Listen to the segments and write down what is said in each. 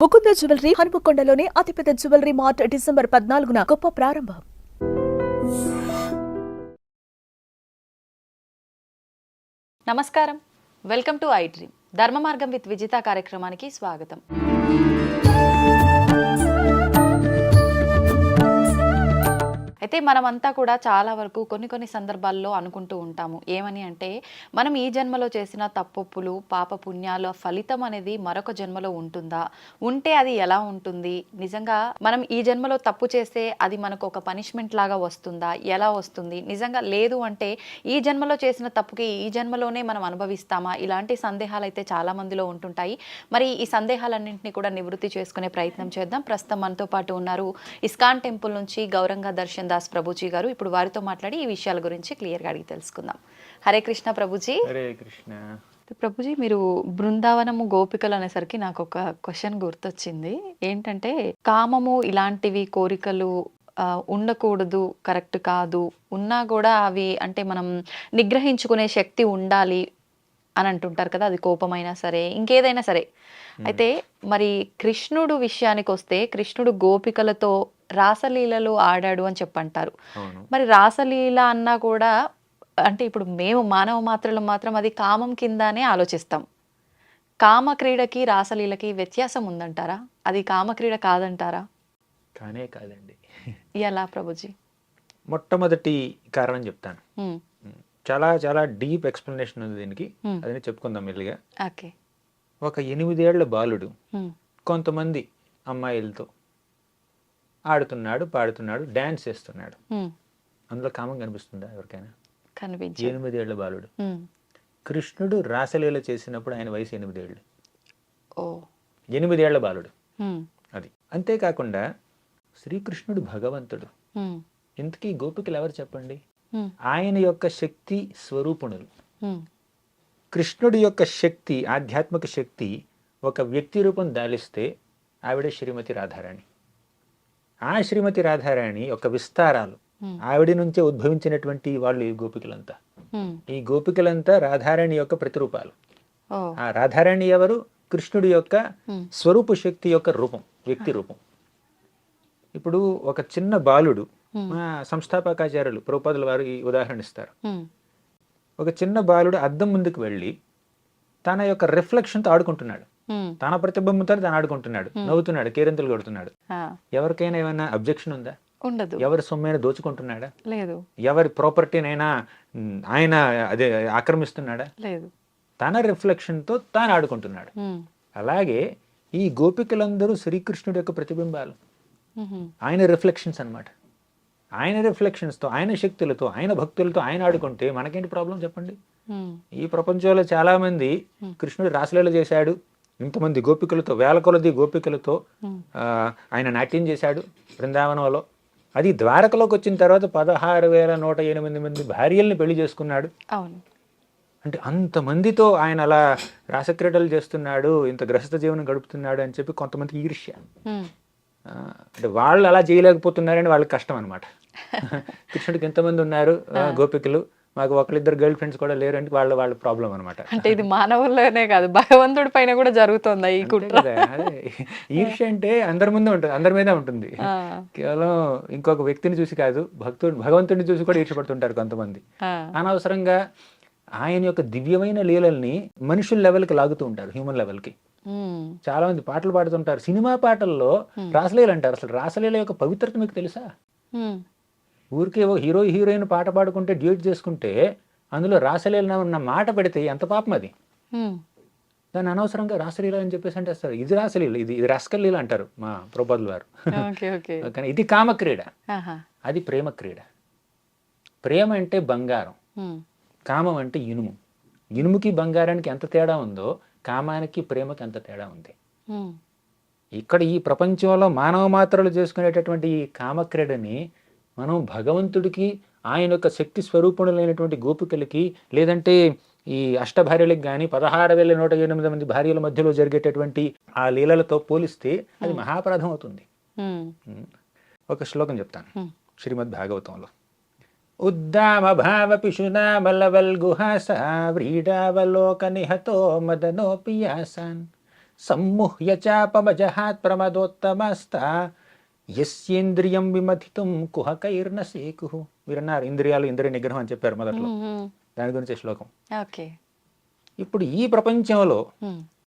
Mukunda jewellery హనుమకొండలోని అతిపెద్ద jewellery mart December 14న గొప్ప ప్రారంభం. నమస్కారం, వెల్కమ్ టు ఐ డ్రీమ్. ధర్మ మార్గం విత్ విజిత కార్యక్రమానికి స్వాగతం. అయితే మనమంతా కూడా చాలా వరకు కొన్ని సందర్భాల్లో అనుకుంటూ ఉంటాము. ఏమని అంటే, మనం ఈ జన్మలో చేసిన తప్పొప్పులు పాప పుణ్యాల ఫలితం అనేది మరొక జన్మలో ఉంటుందా, ఉంటే అది ఎలా ఉంటుంది, నిజంగా మనం ఈ జన్మలో తప్పు చేస్తే అది మనకు ఒక పనిష్మెంట్ లాగా వస్తుందా, ఎలా వస్తుంది, నిజంగా లేదు అంటే ఈ జన్మలో చేసిన తప్పుకి ఈ జన్మలోనే మనం అనుభవిస్తామా, ఇలాంటి సందేహాలు అయితే చాలా మందిలో ఉంటుంటాయి. మరి ఈ సందేహాలన్నింటినీ కూడా నివృత్తి చేసుకునే ప్రయత్నం చేద్దాం. ప్రస్తుతం మనతో పాటు ఉన్నారు ఇస్కాన్ టెంపుల్ నుంచి గౌరంగా దర్శన్ దాస్ ప్రభుజీ గారు. ఇప్పుడు వారితో మాట్లాడి ఈ విషయాల గురించి క్లియర్ గా అడిగి తెలుసుకుందాం. హరే కృష్ణ ప్రభుజీ. హరే కృష్ణ ప్రభుజీ, మీరు బృందావనము గోపికలు అనేసరికి నాకు ఒక క్వశ్చన్ గుర్తొచ్చింది. ఏంటంటే, కామము ఇలాంటివి కోరికలు ఉండకూడదు, కరెక్ట్ కాదు, ఉన్నా కూడా అవి అంటే మనం నిగ్రహించుకునే శక్తి ఉండాలి అని అంటుంటారు కదా, అది కోపమైనా సరే ఇంకేదైనా సరే. అయితే మరి కృష్ణుడు విషయానికి వస్తే, కృష్ణుడు గోపికలతో రాసలీలలు ఆడాడు అని చెప్పంటారు. మరి రాసలీల అన్నా కూడా అంటే ఇప్పుడు మేము మానవ మాత్రలు మాత్రం అది కామం కిందనే ఆలోచిస్తాం. కామక్రీడకి రాసలీలకి వ్యత్యాసం ఉందంటారా? అది కామక్రీడ కాదంటారా? కానే కాదండి. ఎలా ప్రభుజీ? మొట్టమొదటి కారణం చెప్తాను. చాలా చాలా డీప్ ఎక్స్ప్లెనేషన్ ఉంది దీనికి, అదని చెప్పుకుందాం మెల్లిగా. ఓకే. ఒక 8 ఏళ్ల బాలుడు కొంతమంది అమ్మాయిలతో ఆడుతున్నాడు, పాడుతున్నాడు, డాన్స్ చేస్తున్నాడు. అందులో కామం కనిపిస్తుందా ఎవరికైనా? 8 ఏళ్ల బాలుడు. కృష్ణుడు రాసలీల చేసినప్పుడు ఆయన వయసు 8 ఏళ్ళు. 8 ఏళ్ల బాలుడు. అది అంతేకాకుండా శ్రీకృష్ణుడు భగవంతుడు. ఇంతకీ గోపికలు ఎవరు చెప్పండి? ఆయన యొక్క శక్తి స్వరూపుణులు. కృష్ణుడి యొక్క శక్తి, ఆధ్యాత్మిక శక్తి ఒక వ్యక్తి రూపం దాలిస్తే ఆవిడే శ్రీమతి రాధారాణి. ఆ శ్రీమతి రాధారాణి యొక్క విస్తారాలు, ఆవిడ నుంచే ఉద్భవించినటువంటి వాళ్ళు ఈ గోపికలంతా. ఈ గోపికలంతా రాధారాణి యొక్క ప్రతిరూపాలు. ఆ రాధారాణి ఎవరు? కృష్ణుడి యొక్క స్వరూప శక్తి యొక్క రూపం, వ్యక్తి రూపం. ఇప్పుడు ఒక చిన్న బాలుడు, మా సంస్థాపకాచార్యులు ప్రభుపాదుల వారు ఈ ఉదాహరణ ఇస్తారు. ఒక చిన్న బాలుడు అద్దం ముందుకు వెళ్ళి తన యొక్క రిఫ్లెక్షన్తో ఆడుకుంటున్నాడు. తన ప్రతిబింబంతో తాను ఆడుకుంటున్నాడు, నవ్వుతున్నాడు, కేరింతలు కొడుతున్నాడు. ఎవరికైనా ఏమైనా అబ్జెక్షన్ ఉందా? ఉండదు. ఎవరి సొమ్మైనా దోచుకుంటున్నాడా? లేదు. ఎవరి ప్రాపర్టీనైనా ఆయన అదే ఆక్రమిస్తున్నాడా? లేదు. తన రిఫ్లెక్షన్తో తాను ఆడుకుంటున్నాడు. అలాగే ఈ గోపికలందరూ శ్రీకృష్ణుడి యొక్క ప్రతిబింబాలు, ఆయన రిఫ్లెక్షన్స్ అన్నమాట. ఆయన రిఫ్లెక్షన్స్తో, ఆయన శక్తులతో, ఆయన భక్తులతో ఆయన ఆడుకుంటే మనకేంటి ప్రాబ్లం చెప్పండి? ఈ ప్రపంచంలో చాలా మంది కృష్ణుడు రాసలీల చేశాడు, ఇంతమంది గోపికలతో, వేల కొలది గోపికలతో ఆయన నాట్యం చేశాడు బృందావనంలో. అది ద్వారకలోకి వచ్చిన తర్వాత 16,108 మంది భార్యల్ని పెళ్లి చేసుకున్నాడు. అంటే అంతమందితో ఆయన అలా రాసక్రీడలు చేస్తున్నాడు, ఇంత గ్రహస్థ జీవనం గడుపుతున్నాడు అని చెప్పి కొంతమంది ఈర్ష్య. అంటే వాళ్ళు అలా చేయలేకపోతున్నారని వాళ్ళకి కష్టం అనమాట. కృష్ణుడికి ఎంతమంది ఉన్నారు గోపికలు, మాకు ఒకళ్ళిద్దరు గర్ల్ ఫ్రెండ్స్ కూడా లేరంటే వాళ్ళ ప్రాబ్లం అనమాట. అంటే ఇది మానవుల్లోనే కాదు, భగవంతుడి పైన కూడా జరుగుతుంది ఈ కుట్ర. అదే ఈర్ష్య అంటే అందరి ముందు ఉంటుంది, అందరి మీద ఉంటుంది. కేవలం ఇంకొక వ్యక్తిని చూసి కాదు, భగవంతుడిని చూసి కూడా ఈర్ష్యపడుతుంటారు కొంతమంది. అనవసరంగా ఆయన యొక్క దివ్యమైన లీలల్ని మనుషుల లెవెల్కి లాగుతూ ఉంటారు, హ్యూమన్ లెవెల్కి. చాలా మంది పాటలు పాడుతుంటారు, సినిమా పాటల్లో రాసలీల అంటారు. అసలు రాసలీల యొక్క పవిత్రత మీకు తెలుసా? ఊరికే హీరో హీరోయిన్ పాట పాడుకుంటే, డ్యూట్ చేసుకుంటే అందులో రాసలీల ఉన్న మాట పెడితే ఎంత పాపం అది. దాన్ని అనవసరంగా రాసలీల అని చెప్పేసి అంటే అసలు ఇది రాసలీల, ఇది రసకలీల అంటారు మా ప్రభుపాదుల వారు. కానీ ఇది కామక్రీడ, అది ప్రేమ క్రీడ. ప్రేమ అంటే బంగారం, కామం అంటే ఇనుము. ఇనుముకి బంగారానికి ఎంత తేడా ఉందో కామానికి ప్రేమకి ఎంత తేడా ఉంది. ఇక్కడ ఈ ప్రపంచంలో మానవ మాత్రలు చేసుకునేటటువంటి ఈ కామక్రీడని మనం భగవంతుడికి, ఆయన యొక్క శక్తి స్వరూపుణులైనటువంటి గోపికలకి, లేదంటే ఈ అష్టభార్యలకు కానీ 16,108 మంది భార్యల మధ్యలో జరిగేటటువంటి ఆ లీలలతో పోలిస్తే అది మహాపరాధం అవుతుంది. ఒక శ్లోకం చెప్తాను శ్రీమద్ భాగవతంలో. ఉద్దామ భావ పిశునా బలవల్ గుహాస వ్రీడావలోక నిహతో మదనోపియాసాన్ సమ్ముహ్య చాపమజహాత్ ప్రమదోత్తమస్తా యస్యేంద్రియం విమథితుం కుహకైర్న సేకుః. మీరన్నారు ఇంద్రియాలు ఇంద్రియ నిగ్రహం అని చెప్పారు మొదట్లో, దాని గురించి శ్లోకం. ఓకే. ఇప్పుడు ఈ ప్రపంచంలో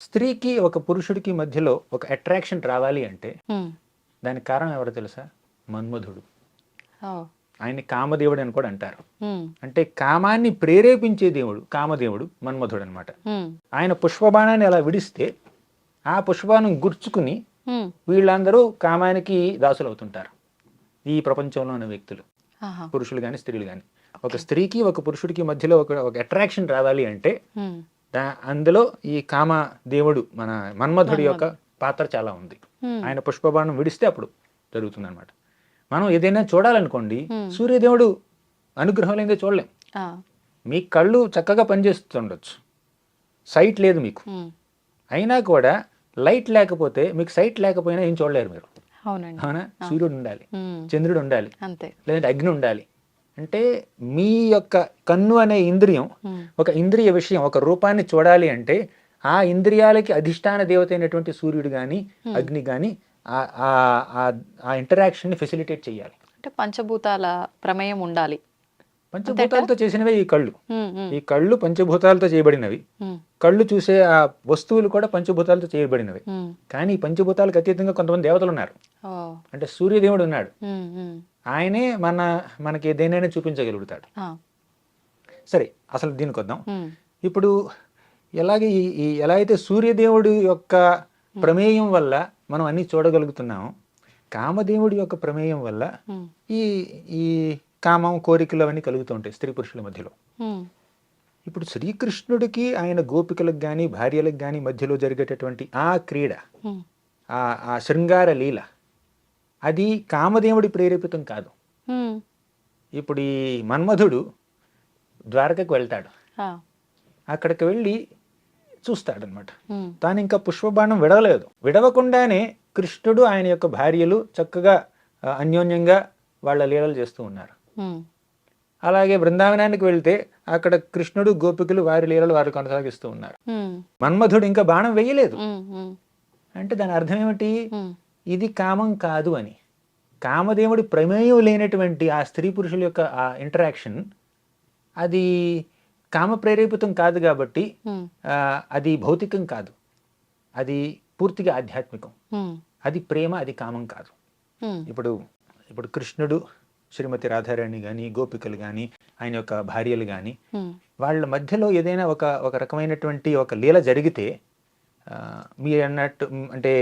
స్త్రీకి ఒక పురుషుడికి మధ్యలో ఒక అట్రాక్షన్ రావాలి అంటే దానికి కారణం ఎవరో తెలుసా? మన్మధుడు. ఆయన్ని కామదేవుడు అని కూడా అంటారు. అంటే కామాన్ని ప్రేరేపించే దేవుడు కామదేవుడు మన్మధుడు అనమాట. ఆయన పుష్పబాణాన్ని అలా విడిస్తే ఆ పుష్పబాణం గుర్చుకుని వీళ్ళందరూ కామానికి దాసులు అవుతుంటారు. ఈ ప్రపంచంలో ఉన్న వ్యక్తులు, పురుషులు కానీ స్త్రీలు కానీ. ఒక స్త్రీకి ఒక పురుషుడికి మధ్యలో ఒక అట్రాక్షన్ రావాలి అంటే అందులో ఈ కామ దేవుడు మన మన్మధుడి యొక్క పాత్ర చాలా ఉంది. ఆయన పుష్పబాణం విడిస్తే అప్పుడు జరుగుతుంది అనమాట. మనం ఏదైనా చూడాలనుకోండి, సూర్యదేవుడు అనుగ్రహం లేదే చూడలేం. మీ కళ్ళు చక్కగా పనిచేస్తుండొచ్చు, సైట్ లేదు మీకు, అయినా కూడా లైట్ లేకపోతే మీకు సైట్ లేకపోయినా ఏం చూడలేరు మీరు. అవునా? సూర్యుడు ఉండాలి, చంద్రుడు ఉండాలి, లేదంటే అగ్ని ఉండాలి. అంటే మీ యొక్క కన్ను అనే ఇంద్రియం ఒక ఇంద్రియ విషయం, ఒక రూపాన్ని చూడాలి అంటే ఆ ఇంద్రియాలకి అధిష్టాన దేవత అయినటువంటి సూర్యుడు కానీ అగ్ని కానీ ఆ ఇంటరాక్షన్ ని ఫెసిలిటేట్ చేయాలి. అంటే పంచభూతాల ప్రమేయం ఉండాలి. పంచభూతాలతో చేసినవే ఈ కళ్ళు. ఈ కళ్ళు పంచభూతాలతో చేయబడినవి. కళ్ళు చూసే ఆ వస్తువులు కూడా పంచభూతాలతో చేయబడినవి. కానీ ఈ పంచభూతాలకు అతీతంగా కొంతమంది దేవతలు ఉన్నారు. అంటే సూర్యదేవుడు ఉన్నాడు, ఆయనే మనకి దేనైనా చూపించగలుగుతాడు. సరే, అసలు దీనికి వద్దాం. ఇప్పుడు ఎలాగే ఎలా అయితే సూర్యదేవుడి యొక్క ప్రమేయం వల్ల మనం అన్ని చూడగలుగుతున్నాము, కామదేవుడి యొక్క ప్రమేయం వల్ల ఈ కామం కోరికలు అవన్నీ కలుగుతూ ఉంటాయి స్త్రీ పురుషుల మధ్యలో. ఇప్పుడు శ్రీకృష్ణుడికి ఆయన గోపికలకు కానీ భార్యలకు కానీ మధ్యలో జరిగేటటువంటి ఆ క్రీడ, ఆ శృంగార లీల, అది కామదేవుడి ప్రేరేపితం కాదు. ఇప్పుడు ఈ మన్మధుడు ద్వారకకు వెళ్తాడు, అక్కడికి వెళ్ళి చూస్తాడనమాట. తాను ఇంకా పుష్పబాణం విడవలేదు. విడవకుండానే కృష్ణుడు ఆయన యొక్క భార్యలు చక్కగా అన్యోన్యంగా వాళ్ళ లీలలు చేస్తూ ఉన్నారు. అలాగే బృందావనానికి వెళ్తే అక్కడ కృష్ణుడు గోపికలు వారి లీలలు వారు కొనసాగిస్తూ ఉన్నారు. మన్మధుడు ఇంకా బాణం వేయలేదు. అంటే దాని అర్థం ఏమిటి? ఇది కామం కాదు అని. కామదేవుడి ప్రమేయం లేనటువంటి ఆ స్త్రీ పురుషుల యొక్క ఆ ఇంటరాక్షన్ అది కామ ప్రేరేపితం కాదు కాబట్టి అది భౌతికం కాదు, అది పూర్తిగా ఆధ్యాత్మికం. అది ప్రేమ, అది కామం కాదు. ఇప్పుడు కృష్ణుడు, శ్రీమతి రాధారాణి కానీ గోపికలు కానీ ఆయన యొక్క భార్యలు కానీ వాళ్ళ మధ్యలో ఏదైనా ఒక రకమైనటువంటి ఒక లీల జరిగితే, మీరు అన్నట్టు అంటే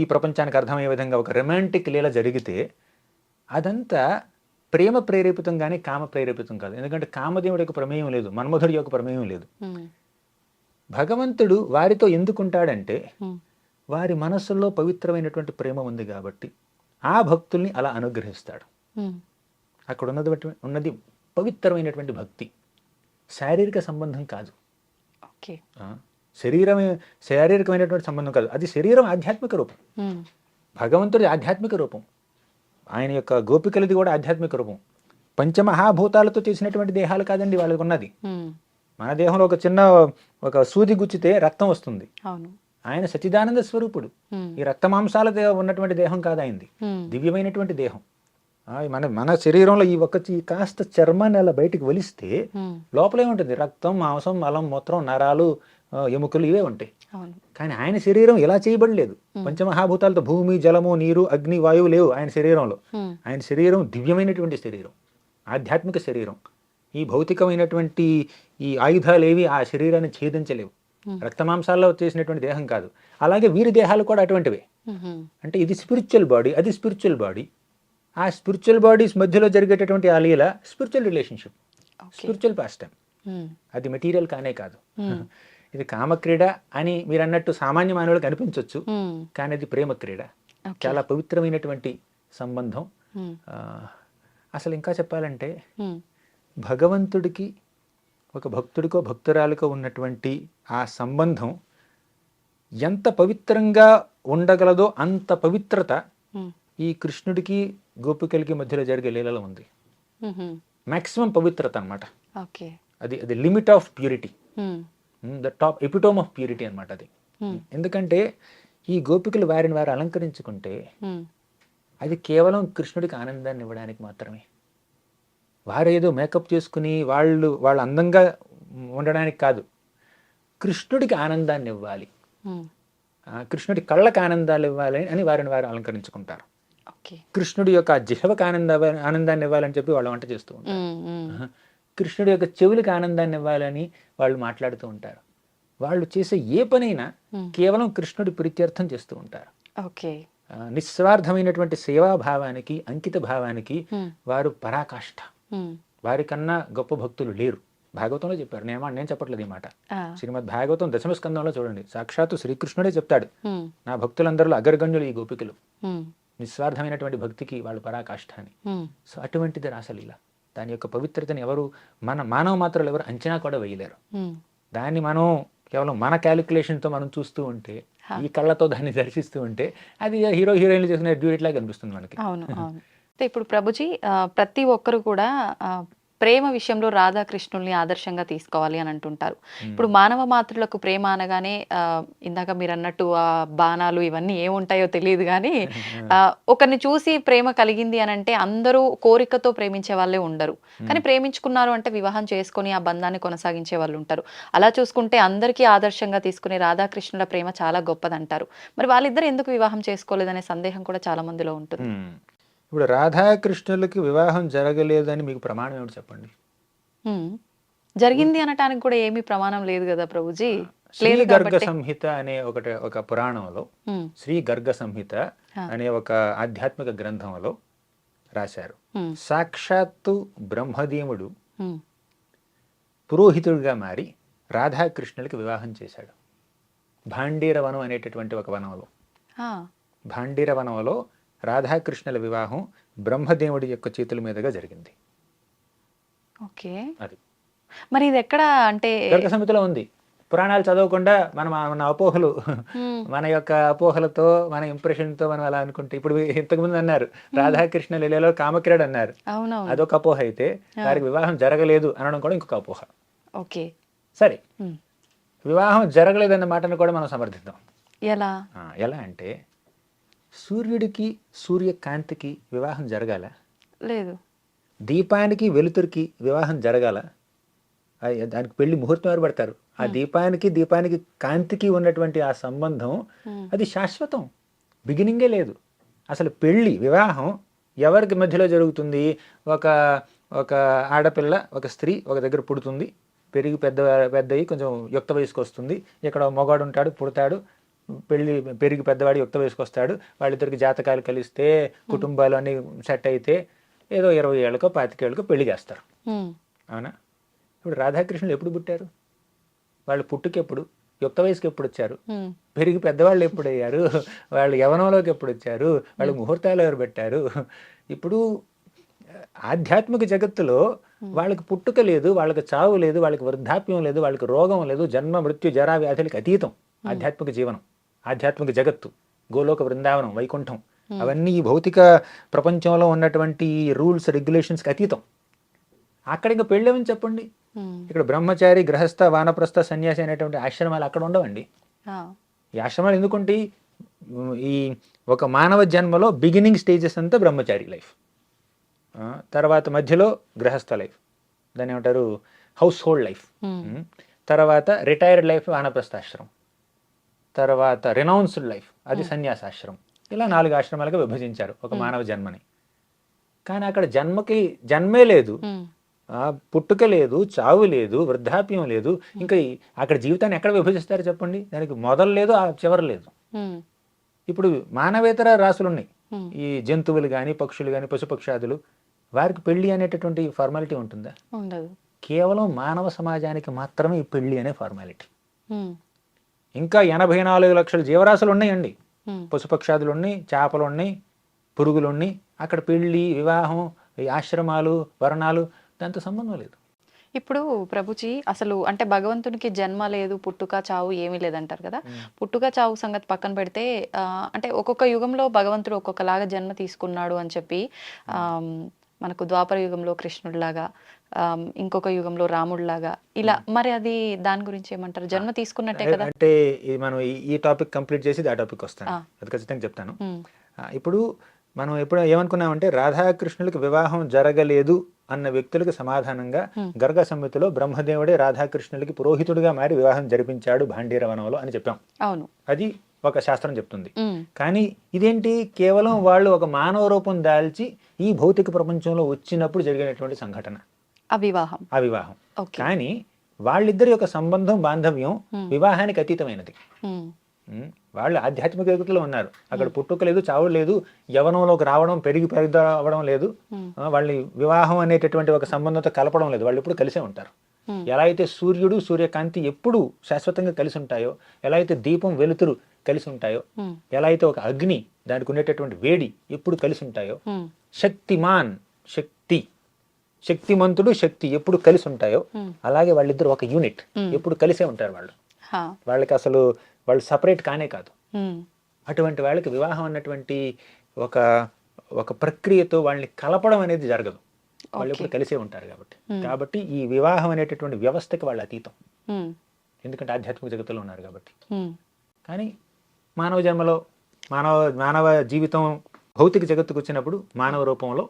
ఈ ప్రపంచానికి అర్థమయ్యే విధంగా ఒక రొమాంటిక్ లీల జరిగితే అదంతా ప్రేమ ప్రేరేపితం కానీ కామ ప్రేరేపితం కాదు. ఎందుకంటే కామదేవుడి యొక్క ప్రమేయం లేదు, మన్మధుడి యొక్క ప్రమేయం లేదు. భగవంతుడు వారితో ఎందుకుంటాడంటే వారి మనస్సులో పవిత్రమైనటువంటి ప్రేమ ఉంది కాబట్టి ఆ భక్తుల్ని అలా అనుగ్రహిస్తాడు. అక్కడ ఉన్నది పవిత్రమైనటువంటి భక్తి, శారీరక సంబంధం కాదు. శారీరకమైనటువంటి సంబంధం కాదు, అది శరీరం ఆధ్యాత్మిక రూపం. భగవంతుడి ఆధ్యాత్మిక రూపం, ఆయన యొక్క గోపికలది కూడా ఆధ్యాత్మిక రూపం. పంచమహాభూతాలతో చేసినటువంటి దేహాలు కాదండి వాళ్ళకి ఉన్నది. మన దేహంలో ఒక సూది గుచ్చితే రక్తం వస్తుంది. ఆయన సచిదానంద స్వరూపుడు. ఈ రక్త మాంసాల ఉన్నటువంటి దేహం కాదు ఆయనది, దివ్యమైనటువంటి దేహం. మన శరీరంలో ఈ కాస్త చర్మాన్ని అలా బయటికి వలిస్తే లోపలే ఉంటుంది రక్తం, మాంసం, మలం, మూత్రం, నరాలు, ఎముకలు ఇవే ఉంటాయి. కానీ ఆయన శరీరం ఎలా చేయబడలేదు. పంచమహాభూతాలతో భూమి, జలము, నీరు, అగ్ని, వాయువు లేవు ఆయన శరీరంలో. ఆయన శరీరం దివ్యమైనటువంటి శరీరం, ఆధ్యాత్మిక శరీరం. ఈ భౌతికమైనటువంటి ఈ ఆయుధాలు ఏవి ఆ శరీరాన్ని ఛేదించలేవు. రక్తమాంసాల్లో చేసినటువంటి దేహం కాదు. అలాగే వీరి దేహాలు కూడా అటువంటివే. అంటే ఇది స్పిరిచువల్ బాడీ, అది స్పిరిచువల్ బాడీ. ఆ స్పిరిచువల్ బాడీస్ మధ్యలో జరిగేటటువంటి ఆ లీల spiritual relationship, spiritual pastime. అది మెటీరియల్ కానే కాదు. ఇది కామక్రీడ అని మీరు అన్నట్టు సామాన్య మానవులకు అనిపించవచ్చు, కానీ అది ప్రేమ క్రీడ, చాలా పవిత్రమైనటువంటి సంబంధం. అసలు ఇంకా చెప్పాలంటే భగవంతుడికి ఒక భక్తుడికో భక్తురాలికో ఉన్నటువంటి ఆ సంబంధం ఎంత పవిత్రంగా ఉండగలదో అంత పవిత్రత ఈ కృష్ణుడికి గోపికలకి మధ్యలో జరిగే లీలలో ఉంది. మాక్సిమం పవిత్రత అన్నమాట. అది limit of purity, the top epitome of purity అన్నమాట అది. ఎందుకంటే ఈ గోపికలు వారిని వారు అలంకరించుకుంటే అది కేవలం కృష్ణుడికి ఆనందాన్ని ఇవ్వడానికి మాత్రమే. వారు ఏదో మేకప్ చేసుకుని వాళ్ళు అందంగా ఉండడానికి కాదు, కృష్ణుడికి ఆనందాన్ని ఇవ్వాలి, కృష్ణుడి కళ్ళకి ఆనందాలు ఇవ్వాలి అని వారిని వారు అలంకరించుకుంటారు. కృష్ణుడి యొక్క జిహ్వకు ఆనందాన్ని ఇవ్వాలని చెప్పి వాళ్ళు వంట చేస్తూ ఉంటారు. కృష్ణుడి యొక్క చెవులకు ఆనందాన్ని ఇవ్వాలని వాళ్ళు మాట్లాడుతూ ఉంటారు. వాళ్ళు చేసే ఏ పనైనా కేవలం కృష్ణుడి ప్రీత్యర్థం చేస్తూ ఉంటారు. నిస్వార్థమైనటువంటి సేవాభావానికి, అంకిత భావానికి వారు పరాకాష్ఠ. వారికన్నా గొప్ప భక్తులు లేరు. భాగవతంలో చెప్పారు, నేను చెప్పట్లేదు ఈ మాట. శ్రీమద్ భాగవతం 10వ స్కందంలో చూడండి, సాక్షాత్తు శ్రీకృష్ణుడే చెప్తాడు, నా భక్తులందరిలో అగ్రగణ్యులు ఈ గోపికలు, నిస్వార్థమైనటువంటి భక్తికి వాళ్ళు పరాకాష్ఠ అని. సో అటువంటిది రాసలీల. దాని యొక్క పవిత్రతని ఎవరు మానవ మాత్రాలు ఎవరు అంచనా కూడా వేయలేరు. దాన్ని మనం కేవలం మన క్యాలిక్యులేషన్తో మనం చూస్తూ ఉంటే, ఈ కళ్ళతో దాన్ని దర్శిస్తూ ఉంటే అది హీరో హీరోయిన్లు చేసిన డ్యూయట్ లాగా కనిపిస్తుంది మనకి. అవును అవును. అంటే ఇప్పుడు ప్రభుజీ ప్రతి ఒక్కరు కూడా ప్రేమ విషయంలో రాధాకృష్ణుల్ని ఆదర్శంగా తీసుకోవాలి అని అంటుంటారు. ఇప్పుడు మానవ మాతృలకు ప్రేమ అనగానే ఇందాక మీరు అన్నట్టు ఆ బాణాలు ఇవన్నీ ఏముంటాయో తెలియదు కానీ ఒకరిని చూసి ప్రేమ కలిగింది అని అంటే అందరూ కోరికతో ప్రేమించే వాళ్ళే ఉండరు. కానీ ప్రేమించుకున్నారు అంటే వివాహం చేసుకొని ఆ బంధాన్ని కొనసాగించే వాళ్ళు ఉంటారు. అలా చూసుకుంటే అందరికీ ఆదర్శంగా తీసుకునే రాధాకృష్ణుల ప్రేమ చాలా గొప్పదంటారు. మరి వాళ్ళిద్దరు ఎందుకు వివాహం చేసుకోలేదనే సందేహం కూడా చాలా మందిలో ఉంటుంది. ఇప్పుడు రాధాకృష్ణులకి వివాహం జరగలేదని మీకు ప్రమాణం ఏమిటి చెప్పండి? జరిగింది అనటానికి కూడా ఏమీ ప్రమాణం లేదు కదా ప్రభుజీ. శ్రీ గర్గ సంహిత అనే ఒక పురాణంలో, శ్రీ గర్గ సంహిత అనే ఒక ఆధ్యాత్మిక గ్రంథంలో రాశారు, సాక్షాత్తు బ్రహ్మదేవుడు పురోహితుడిగా మారి రాధాకృష్ణులకి వివాహం చేశాడు. భాండీరవనం అనేటటువంటి ఒక వనంలో, భాండీరవనంలో రాధాకృష్ణుల వివాహం బ్రహ్మదేవుడి యొక్క చేతుల మీదుగా జరిగింది. ఓకే, అది మరి ఇది ఎక్కడ అంటే గర్గ సంహితలో ఉంది. పురాణాలు చదవకుండా మన అపోహలు, మన యొక్క అపోహలతో, మన ఇంప్రెషన్తో మనం అలా అనుకుంటే, ఇప్పుడు ఇంతకుముందు అన్నారు రాధాకృష్ణ లీలలో కామక్రీడ అన్నారు, అదొక అపోహ అయితే వారికి వివాహం జరగలేదు అనడం కూడా ఇంకొక అపోహ. ఓకే సరే, వివాహం జరగలేదన్న మాటను కూడా మనం సమర్థిద్దాం. ఎలా అంటే, సూర్యుడికి సూర్యకాంతికి వివాహం జరగాల? లేదు. దీపానికి వెలుతురికి వివాహం జరగాల? దానికి పెళ్లి ముహూర్తం ఎవరు పడతారు? ఆ దీపానికి కాంతికి ఉన్నటువంటి ఆ సంబంధం అది శాశ్వతం, బిగినింగే లేదు. అసలు పెళ్లి, వివాహం ఎవరికి మధ్యలో జరుగుతుంది? ఒక ఆడపిల్ల, ఒక స్త్రీ ఒక దగ్గర పుడుతుంది, పెరిగి పెద్దయి కొంచెం యుక్త వయసుకు వస్తుంది, ఇక్కడ మగవాడు ఉంటాడు, పుడతాడు, పెరిగి పెద్దవాడి యుక్త వయసుకు వస్తాడు, వాళ్ళిద్దరికి జాతకాలు కలిస్తే, కుటుంబాలు అన్నీ సెట్ అయితే ఏదో 20 ఏళ్ళకో 25 ఏళ్ళకో పెళ్లి చేస్తారు. అవునా? ఇప్పుడు రాధాకృష్ణులు ఎప్పుడు పుట్టారు? వాళ్ళు పుట్టుకెప్పుడు, యుక్త వయసుకి ఎప్పుడు వచ్చారు, పెరిగి పెద్దవాళ్ళు ఎప్పుడు అయ్యారు, వాళ్ళు యవనంలోకి ఎప్పుడు వచ్చారు, వాళ్ళు ముహూర్తాలు ఎవరు పెట్టారు? ఇప్పుడు ఆధ్యాత్మిక జగత్తులో వాళ్ళకి పుట్టుక లేదు, వాళ్ళకి చావు లేదు, వాళ్ళకి వృద్ధాప్యం లేదు, వాళ్ళకి రోగం లేదు, జన్మ మృత్యు జరా వ్యాధులకి అతీతం ఆధ్యాత్మిక జీవనం, ఆధ్యాత్మిక జగత్తు, గోలోక బృందావనం, వైకుంఠం, అవన్నీ ఈ భౌతిక ప్రపంచంలో ఉన్నటువంటి రూల్స్ రెగ్యులేషన్స్కి అతీతం. అక్కడ ఇంకా పెళ్ళేమని చెప్పండి? ఇక్కడ బ్రహ్మచారి, గృహస్థ, వానప్రస్థ, సన్యాసి అనేటువంటి ఆశ్రమాలు అక్కడ ఉండవండి. ఈ ఆశ్రమాలు ఎందుకుంటే, ఈ ఒక మానవ జన్మలో బిగినింగ్ స్టేజెస్ అంతా బ్రహ్మచారి లైఫ్, తర్వాత మధ్యలో గృహస్థ లైఫ్, దాన్ని ఏమంటారు హౌస్ హోల్డ్ లైఫ్, తర్వాత రిటైర్డ్ లైఫ్ వానప్రస్థాశ్రమం, తర్వాత రినౌన్స్డ్ లైఫ్ అది సన్యాసాశ్రమం. ఇలా 4 ఆశ్రమాలుగా విభజించారు ఒక మానవ జన్మని. కానీ అక్కడ జన్మే లేదు, పుట్టుక లేదు, చావు లేదు, వృద్ధాప్యం లేదు. ఇంకా అక్కడ జీవితాన్ని ఎక్కడ విభజిస్తారు చెప్పండి? దానికి మొదలు లేదు, ఆ చివరి లేదు. ఇప్పుడు మానవేతర రాసులు ఉన్నాయి, ఈ జంతువులు కానీ, పక్షులు కానీ, పశుపక్షాదులు, వారికి పెళ్లి అనేటటువంటి ఫార్మాలిటీ ఉంటుందా? ఉండదు. కేవలం మానవ సమాజానికి మాత్రమే ఈ పెళ్లి అనే ఫార్మాలిటీ. ఇంకా 84 లక్షల జీవరాశులు ఉన్నాయండి, పశుపక్షాదులు ఉన్నాయి, చేపలు ఉన్నాయి, పురుగులు ఉన్నాయి. అక్కడ పెళ్లి, వివాహం, ఆశ్రమాలు, వర్ణాలు దాంతో సంబంధం లేదు. ఇప్పుడు ప్రభుజీ అసలు అంటే భగవంతునికి జన్మ లేదు, పుట్టుక చావు ఏమీ లేదంటారు కదా. పుట్టుక చావు సంగతి పక్కన పెడితే అంటే ఒక్కొక్క యుగంలో భగవంతుడు ఒక్కొక్కలాగా జన్మ తీసుకున్నాడు అని చెప్పి మనకు ద్వాపర యుగంలో కృష్ణుడిలాగా, ఇంకొక యుగంలో రాముడిలాగా ఇలా. మరి అది దాని గురించి ఏమంటారు? జన్మ తీసుకున్నట్టే కదా. అంటే మనం ఈ టాపిక్ కంప్లీట్ చేసి ఆ టాపిక్ వస్తాను, అది ఖచ్చితంగా చెప్తాను. ఇప్పుడు మనం ఎప్పుడు ఏమనుకున్నామంటే రాధాకృష్ణులకు వివాహం జరగలేదు అన్న వ్యక్తులకు సమాధానంగా గర్గ సంహితలో బ్రహ్మదేవుడే రాధాకృష్ణులకి పురోహితుడిగా మారి వివాహం జరిపించాడు భాండీరవనంలో అని చెప్పాం. అవును, అది ఒక శాస్త్రం చెప్తుంది. కానీ ఇదేంటి, కేవలం వాళ్ళు ఒక మానవ రూపం దాల్చి ఈ భౌతిక ప్రపంచంలో వచ్చినప్పుడు జరిగినటువంటి సంఘటన ఆ వివాహం. కానీ వాళ్ళిద్దరి యొక్క సంబంధం, బాంధవ్యం వివాహానికి అతీతమైనది. వాళ్ళు ఆధ్యాత్మిక జగత్తులో ఉన్నారు, అక్కడ పుట్టుక లేదు, చావు లేదు, యవనంలోకి రావడం, పెద్ద అవ్వడం లేదు, వాళ్ళని వివాహం అనేటటువంటి ఒక సంబంధంతో కలపడం లేదు, వాళ్ళు ఎప్పుడు కలిసే ఉంటారు. ఎలా అయితే సూర్యుడు సూర్యకాంతి ఎప్పుడు శాశ్వతంగా కలిసి ఉంటాయో, ఎలా అయితే దీపం వెలుతురు కలిసి ఉంటాయో, ఎలా అయితే ఒక అగ్ని దానికి ఉండేటటువంటి వేడి ఎప్పుడు కలిసి ఉంటాయో, శక్తిమాన్ శక్తిమంతుడు శక్తి ఎప్పుడు కలిసి ఉంటాయో, అలాగే వాళ్ళిద్దరు ఒక యూనిట్, ఎప్పుడు కలిసే ఉంటారు వాళ్ళు. వాళ్ళకి అసలు వాళ్ళు సపరేట్ కానే కాదు. అటువంటి వాళ్ళకి వివాహం అన్నటువంటి ఒక ప్రక్రియతో వాళ్ళని కలపడం అనేది జరగదు, వాళ్ళు ఎప్పుడు కలిసే ఉంటారు కాబట్టి ఈ వివాహం అనేటటువంటి వ్యవస్థకి వాళ్ళు అతీతం, ఎందుకంటే ఆధ్యాత్మిక జగత్తులో ఉన్నారు కాబట్టి. కానీ మానవ జన్మలో మానవ జీవితం భౌతిక జగత్తుకు వచ్చినప్పుడు మానవ రూపంలో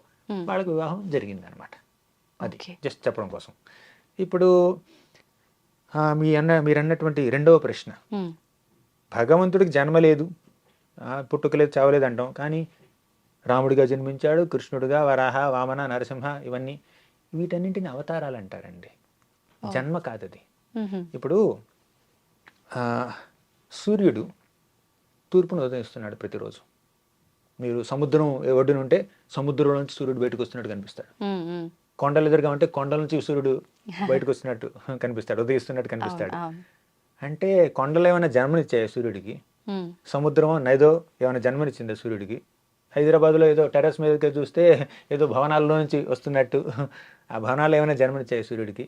వాళ్ళకి వివాహం జరిగింది అనమాట. అది జస్ట్ చెప్పడం కోసం. ఇప్పుడు మీరు అన్నటువంటి రెండవ ప్రశ్న, భగవంతుడికి జన్మ లేదు, పుట్టుకలేదు, చావలేదు అంటాం, కానీ రాముడిగా జన్మించాడు, కృష్ణుడిగా, వరాహ, వామన, నరసింహ, ఇవన్నీ వీటన్నింటిని అవతారాలు అంటారండి, జన్మ కాదది. ఇప్పుడు సూర్యుడు తూర్పును ఉదయిస్తున్నాడు ప్రతిరోజు. మీరు సముద్రం ఒడ్డున ఉంటే సముద్రంలో నుంచి సూర్యుడు బయటకు వస్తున్నట్టు కనిపిస్తాడు, కొండలు ఎదురుగా ఉంటే కొండల నుంచి సూర్యుడు బయటకు వస్తున్నట్టు కనిపిస్తాడు, ఉదయిస్తున్నట్టు కనిపిస్తాడు. అంటే కొండలు ఏమైనా జన్మనిచ్చాయి సూర్యుడికి? సముద్రమో నదో ఏమైనా జన్మనిచ్చిందా సూర్యుడికి? హైదరాబాద్లో ఏదో టెర్రస్ మీదకి చూస్తే ఏదో భవనాల్లో నుంచి వస్తున్నట్టు ఆ భవనాలు ఏమైనా జన్మనిచ్చాయి సూర్యుడికి?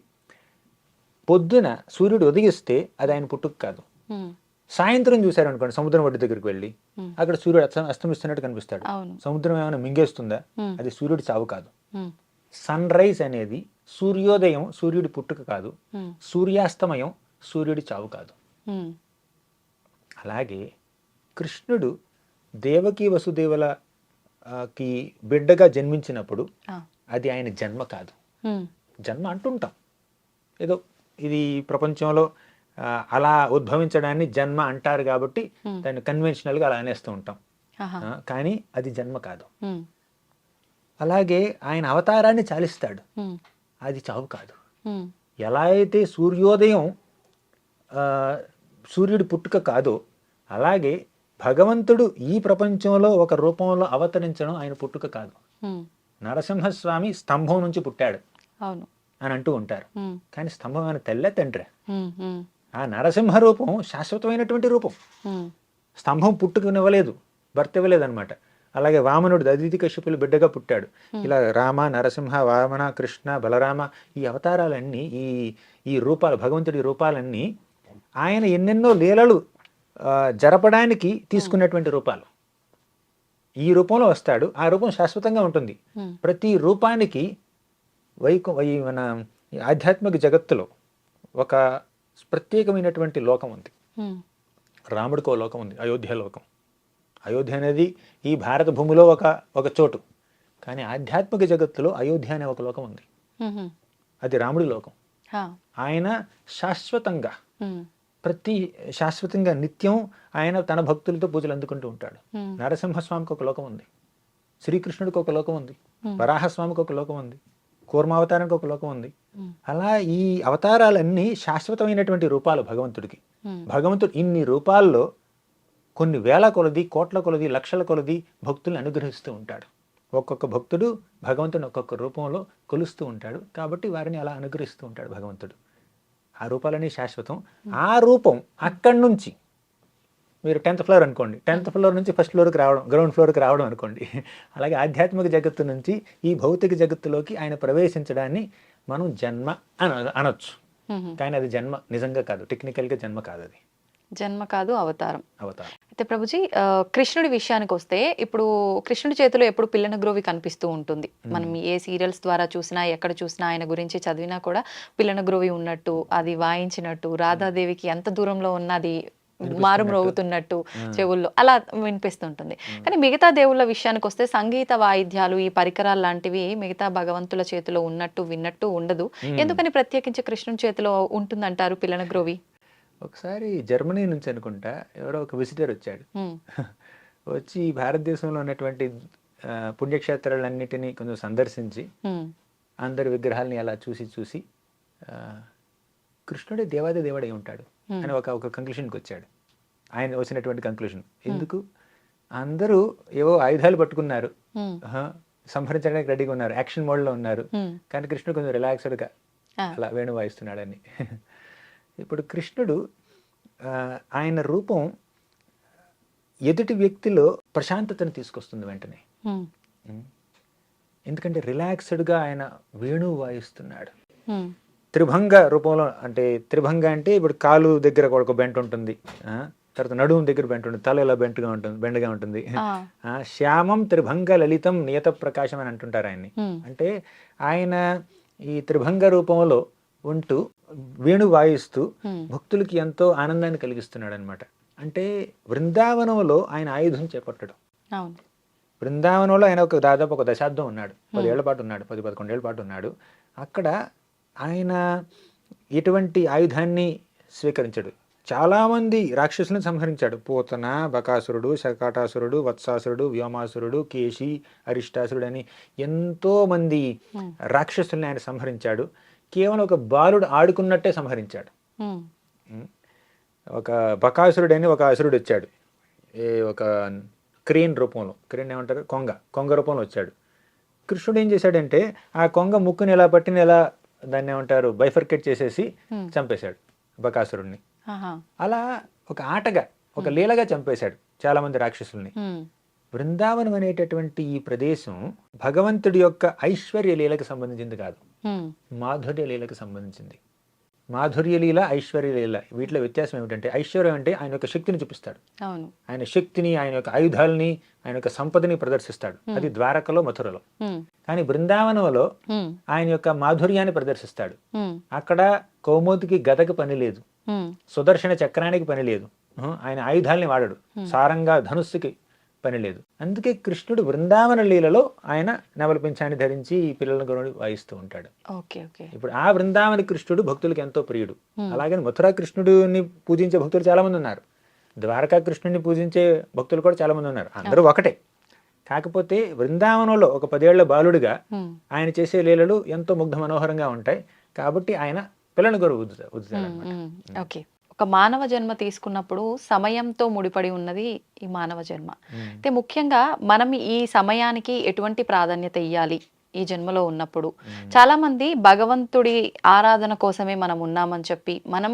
పొద్దున సూర్యుడు ఉదయిస్తే అది ఆయన పుట్టుక కాదు. సాయంత్రం చూశారనుకోండి సముద్రం ఒడ్డు దగ్గరికి వెళ్ళి, అక్కడ సూర్యుడు అస్తమిస్తున్నట్టు కనిపిస్తాడు. సముద్రం ఏమైనా మింగేస్తుందా? అది సూర్యుడి చావు కాదు. సన్ రైజ్ అనేది సూర్యోదయం, సూర్యుడి పుట్టుక కాదు. సూర్యాస్తమయం సూర్యుడి చావు కాదు. అలాగే కృష్ణుడు దేవకి వసుదేవులకి బిడ్డగా జన్మించినప్పుడు అది ఆయన జన్మ కాదు. జన్మ అంటుంటాం, ఏదో ఇది ప్రపంచంలో అలా ఉద్భవించడాన్ని జన్మ అంటారు కాబట్టి దాన్ని కన్వెన్షనల్గా అలా అనేస్తూ ఉంటాం, కానీ అది జన్మ కాదు. అలాగే ఆయన అవతారాన్ని చాలిస్తాడు, అది చావు కాదు. ఎలా అయితే సూర్యోదయం సూర్యుడి పుట్టుక కాదో, అలాగే భగవంతుడు ఈ ప్రపంచంలో ఒక రూపంలో అవతరించడం ఆయన పుట్టుక కాదు. నరసింహస్వామి స్తంభం నుంచి పుట్టాడు అని అంటూ ఉంటారు, కానీ స్తంభం ఆయన తల్లే తండ్రి. ఆ నరసింహ రూపం శాశ్వతమైనటువంటి రూపం, స్తంభం పుట్టుకునివ్వలేదు, భర్త ఇవ్వలేదు అనమాట. అలాగే వామనుడు అదితి కశ్యపులు బిడ్డగా పుట్టాడు. ఇలా రామ, నరసింహ, వామన, కృష్ణ, బలరామ, ఈ అవతారాలన్నీ, ఈ రూపాలు, భగవంతుడి రూపాలన్నీ ఆయన ఎన్నెన్నో లీలలు జరపడానికి తీసుకున్నటువంటి రూపాలు. ఈ రూపంలో వస్తాడు, ఆ రూపం శాశ్వతంగా ఉంటుంది. ప్రతి రూపానికి మన ఆధ్యాత్మిక జగత్తులో ఒక ప్రత్యేకమైనటువంటి లోకం ఉంది. రాముడికి ఒక లోకం ఉంది, అయోధ్య లోకం. అయోధ్య అనేది ఈ భారత భూమిలో ఒక చోటు, కానీ ఆధ్యాత్మిక జగత్తులో అయోధ్య అనే ఒక లోకం ఉంది, అది రాముడి లోకం. ఆయన శాశ్వతంగా శాశ్వతంగా నిత్యం ఆయన తన భక్తులతో పూజలు అందుకుంటూ ఉంటాడు. నరసింహస్వామికి ఒక లోకం ఉంది, శ్రీకృష్ణుడికి ఒక లోకం ఉంది, వరాహస్వామికి ఒక లోకం ఉంది, కూర్మావతారానికి ఒక లోకం ఉంది. అలా ఈ అవతారాలన్నీ శాశ్వతమైనటువంటి రూపాలు భగవంతుడికి. భగవంతుడు ఇన్ని రూపాల్లో కొన్ని వేల కొలది, కోట్ల కొలది, లక్షల కొలది భక్తుల్ని అనుగ్రహిస్తూ ఉంటాడు. ఒక్కొక్క భక్తుడు భగవంతుని ఒక్కొక్క రూపంలో కొలుస్తూ ఉంటాడు, కాబట్టి వారిని అలా అనుగ్రహిస్తూ ఉంటాడు భగవంతుడు. ఆ రూపాలన్నీ శాశ్వతం. ఆ రూపం అక్కడి నుంచి మీరు 10th ఫ్లోర్ అనుకోండి, 10th ఫ్లోర్ నుంచి ఫస్ట్ ఫ్లోర్కి రావడం, గ్రౌండ్ ఫ్లోర్కి రావడం అనుకోండి. అలాగే ఆధ్యాత్మిక జగత్తు నుంచి ఈ భౌతిక జగత్తులోకి ఆయన ప్రవేశించడాన్ని మనం జన్మ అనొచ్చు, కానీ అది జన్మ నిజంగా కాదు, టెక్నికల్గా జన్మ కాదు అది. జన్మ కాదు అవతారం. అవతారం. అయితే ప్రభుజీ కృష్ణుడి విషయానికి వస్తే ఇప్పుడు కృష్ణుడి చేతిలో ఎప్పుడు పిల్లన గ్రోవి కనిపిస్తూ ఉంటుంది. మనం ఏ సీరియల్స్ ద్వారా చూసినా ఎక్కడ చూసినా ఆయన గురించి చదివినా కూడా పిల్లన గ్రోవి ఉన్నట్టు, అది వాయించినట్టు, రాధాదేవికి ఎంత దూరంలో ఉన్నది మారు మ్రోగుతున్నట్టు చెవుల్లో అలా వినిపిస్తుంటుంది. కానీ మిగతా దేవుళ్ళ విషయానికి వస్తే సంగీత వాయిద్యాలు, ఈ పరికరాలు లాంటివి మిగతా భగవంతుల చేతిలో ఉన్నట్టు విన్నట్టు ఉండదు. ఎందుకని ప్రత్యేకించి కృష్ణుని చేతిలో ఉంటుందంటారు పిల్లన గ్రోవి? ఒకసారి జర్మనీ నుంచి అనుకుంటా ఎవరో ఒక విజిటర్ వచ్చాడు. వచ్చి భారతదేశంలో ఉన్నటువంటి పుణ్యక్షేత్రాలన్నిటినీ కొంచెం సందర్శించి అందరి విగ్రహాలని అలా చూసి చూసి కృష్ణుడే దేవాది దేవుడై ఉంటాడు అని ఒక కంక్లూషన్కి వచ్చాడు. ఆయన వచ్చినటువంటి కంక్లూషన్. ఎందుకు? అందరూ ఏవో ఆయుధాలు పట్టుకున్నారు, సంహరించడానికి రెడీగా ఉన్నారు, యాక్షన్ మోడ్లో ఉన్నారు. కానీ కృష్ణుడు కొంచెం రిలాక్స్డ్గా అలా వేణు వాయిస్తున్నాడని. ఇప్పుడు కృష్ణుడు ఆయన రూపం ఎదుటి వ్యక్తిలో ప్రశాంతతను తీసుకొస్తుంది వెంటనే. ఎందుకంటే రిలాక్స్డ్గా ఆయన వేణు వాయిస్తున్నాడు. త్రిభంగ రూపంలో, అంటే త్రిభంగ అంటే ఇప్పుడు కాలు దగ్గర ఒక బెంట్ ఉంటుంది, తర్వాత నడుము దగ్గర బెంట్ ఉంటుంది, తల ఇలా బెండగా ఉంటుంది. శ్యామం త్రిభంగ లలితం నియత ప్రకాశం అని అంటుంటారు ఆయన్ని. అంటే ఆయన ఈ త్రిభంగ రూపంలో ఉంటూ వేణు వాయిస్తూ భక్తులకి ఎంతో ఆనందాన్ని కలిగిస్తున్నాడు అనమాట. అంటే బృందావనంలో ఆయన ఆయుధం చేపట్టడం. బృందావనంలో ఆయన దాదాపు ఒక దశాబ్దం ఉన్నాడు, 10 ఏళ్ల పాటు ఉన్నాడు, 10-11 ఏళ్ల పాటు ఉన్నాడు. అక్కడ ఆయన ఎటువంటి ఆయుధాన్ని స్వీకరించాడు. చాలామంది రాక్షసులను సంహరించాడు. పూతన, బకాసురుడు, శకాటాసురుడు, వత్సాసురుడు, వ్యోమాసురుడు, కేశి, అరిష్టాసురుడు అని ఎంతోమంది రాక్షసుల్ని ఆయన సంహరించాడు. కేవలం ఒక బాలుడు ఆడుకున్నట్టే సంహరించాడు. ఒక బకాసురుడని ఒక అసురుడు వచ్చాడు, ఒక క్రేన్ రూపంలో, క్రేన్ ఏమంటారు, కొంగ రూపంలో వచ్చాడు. కృష్ణుడు ఏం చేశాడంటే ఆ కొంగ ముక్కుని ఎలా పట్టిన ఎలా దాన్ని ఏమంటారు బైఫర్కేట్ చేసేసి చంపేశాడు బకాసురుడిని. అలా ఒక ఆటగా, ఒక లీలగా చంపేశాడు చాలా మంది రాక్షసుల్ని. బృందావనం అనేటటువంటి ఈ ప్రదేశం భగవంతుడి యొక్క ఐశ్వర్య లీలకు సంబంధించింది కాదు, మాధుర్య లీలకు సంబంధించింది. మాధుర్య లీల, ఐశ్వర్య లీల, వీటిలో వ్యత్యాసం ఏమిటంటే ఐశ్వర్యం అంటే ఆయన యొక్క శక్తిని చూపిస్తాడు, ఆయన శక్తిని, ఆయన యొక్క ఆయుధాలని, ఆయన యొక్క సంపదని ప్రదర్శిస్తాడు. అది ద్వారకలో, మథురలో. కానీ బృందావనంలో ఆయన యొక్క మాధుర్యాన్ని ప్రదర్శిస్తాడు. అక్కడ కౌమోదికి గదకి పని లేదు, సుదర్శన చక్రానికి పని లేదు, ఆయన ఆయుధాలని వాడడు, సారంగా ధనుస్సుకి పని లేదు. అందుకే కృష్ణుడు బృందావన లీలలో ఆయన నెమలి పింఛాన్ని ధరించి ఈ పిల్లలను కూడా వాయిస్తూ ఉంటాడు. ఇప్పుడు ఆ బృందావన కృష్ణుడు భక్తులకు ఎంతో ప్రియుడు. అలాగే మథురా కృష్ణుడిని పూజించే భక్తులు చాలా మంది ఉన్నారు, ద్వారకా కృష్ణుడిని పూజించే భక్తులు కూడా చాలా మంది ఉన్నారు. అందరూ ఒకటే. కాకపోతే బృందావనంలో ఒక 10 ఏళ్ల బాలుడిగా ఆయన చేసే లీలలు ఎంతో ముగ్ధ మనోహరంగా ఉంటాయి. కాబట్టి ఆయన పిల్లలను కూడా ఊదుతాడు. ఒక మానవ జన్మ తీసుకున్నప్పుడు సమయంతో ముడిపడి ఉన్నది ఈ మానవ జన్మ. అయితే ముఖ్యంగా మనం ఈ సమయానికి ఎటువంటి ప్రాధాన్యత ఇవ్వాలి ఈ జన్మలో ఉన్నప్పుడు? చాలా మంది భగవంతుడి ఆరాధన కోసమే మనం ఉన్నామని చెప్పి, మనం